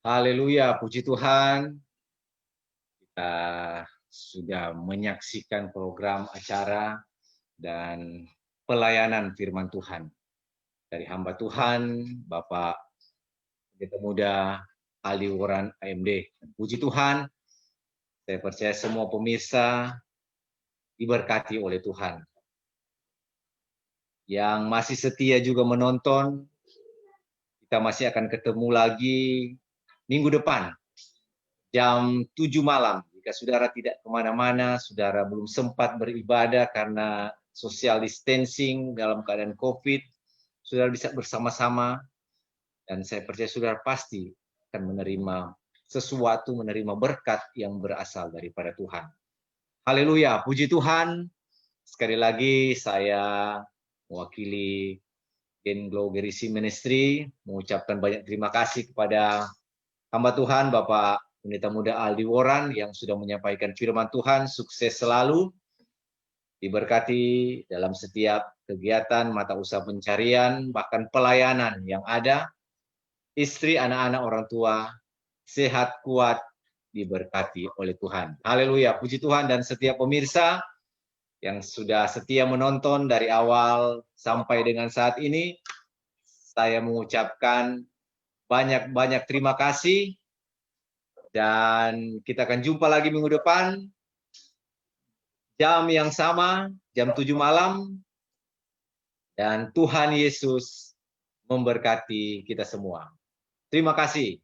[SPEAKER 2] Haleluya, puji Tuhan. Kita sudah menyaksikan program acara dan pelayanan firman Tuhan dari hamba Tuhan, Bapak Pendeta Muda Aldi Woran AMD. Puji Tuhan, saya percaya semua pemirsa diberkati oleh Tuhan. Yang masih setia juga menonton, kita masih akan ketemu lagi minggu depan, jam 7 malam. Jika saudara tidak kemana-mana, saudara belum sempat beribadah karena social distancing dalam keadaan COVID, saudara bisa bersama-sama, dan saya percaya saudara pasti akan menerima sesuatu, menerima berkat yang berasal daripada Tuhan. Haleluya, puji Tuhan. Sekali lagi saya mewakili Gen Glow Geristim Ministry mengucapkan banyak terima kasih kepada hamba Tuhan Bapak Pendeta Muda Aldi Woran yang sudah menyampaikan firman Tuhan. Sukses selalu, diberkati dalam setiap kegiatan, mata usaha pencarian, bahkan pelayanan yang ada. Istri, anak-anak, orang tua, sehat, kuat, diberkati oleh Tuhan. Haleluya, puji Tuhan. Dan setiap pemirsa yang sudah setia menonton dari awal sampai dengan saat ini, saya mengucapkan banyak-banyak terima kasih. Dan kita akan jumpa lagi minggu depan, jam yang sama, jam 7 malam. Dan Tuhan Yesus memberkati kita semua. Terima kasih.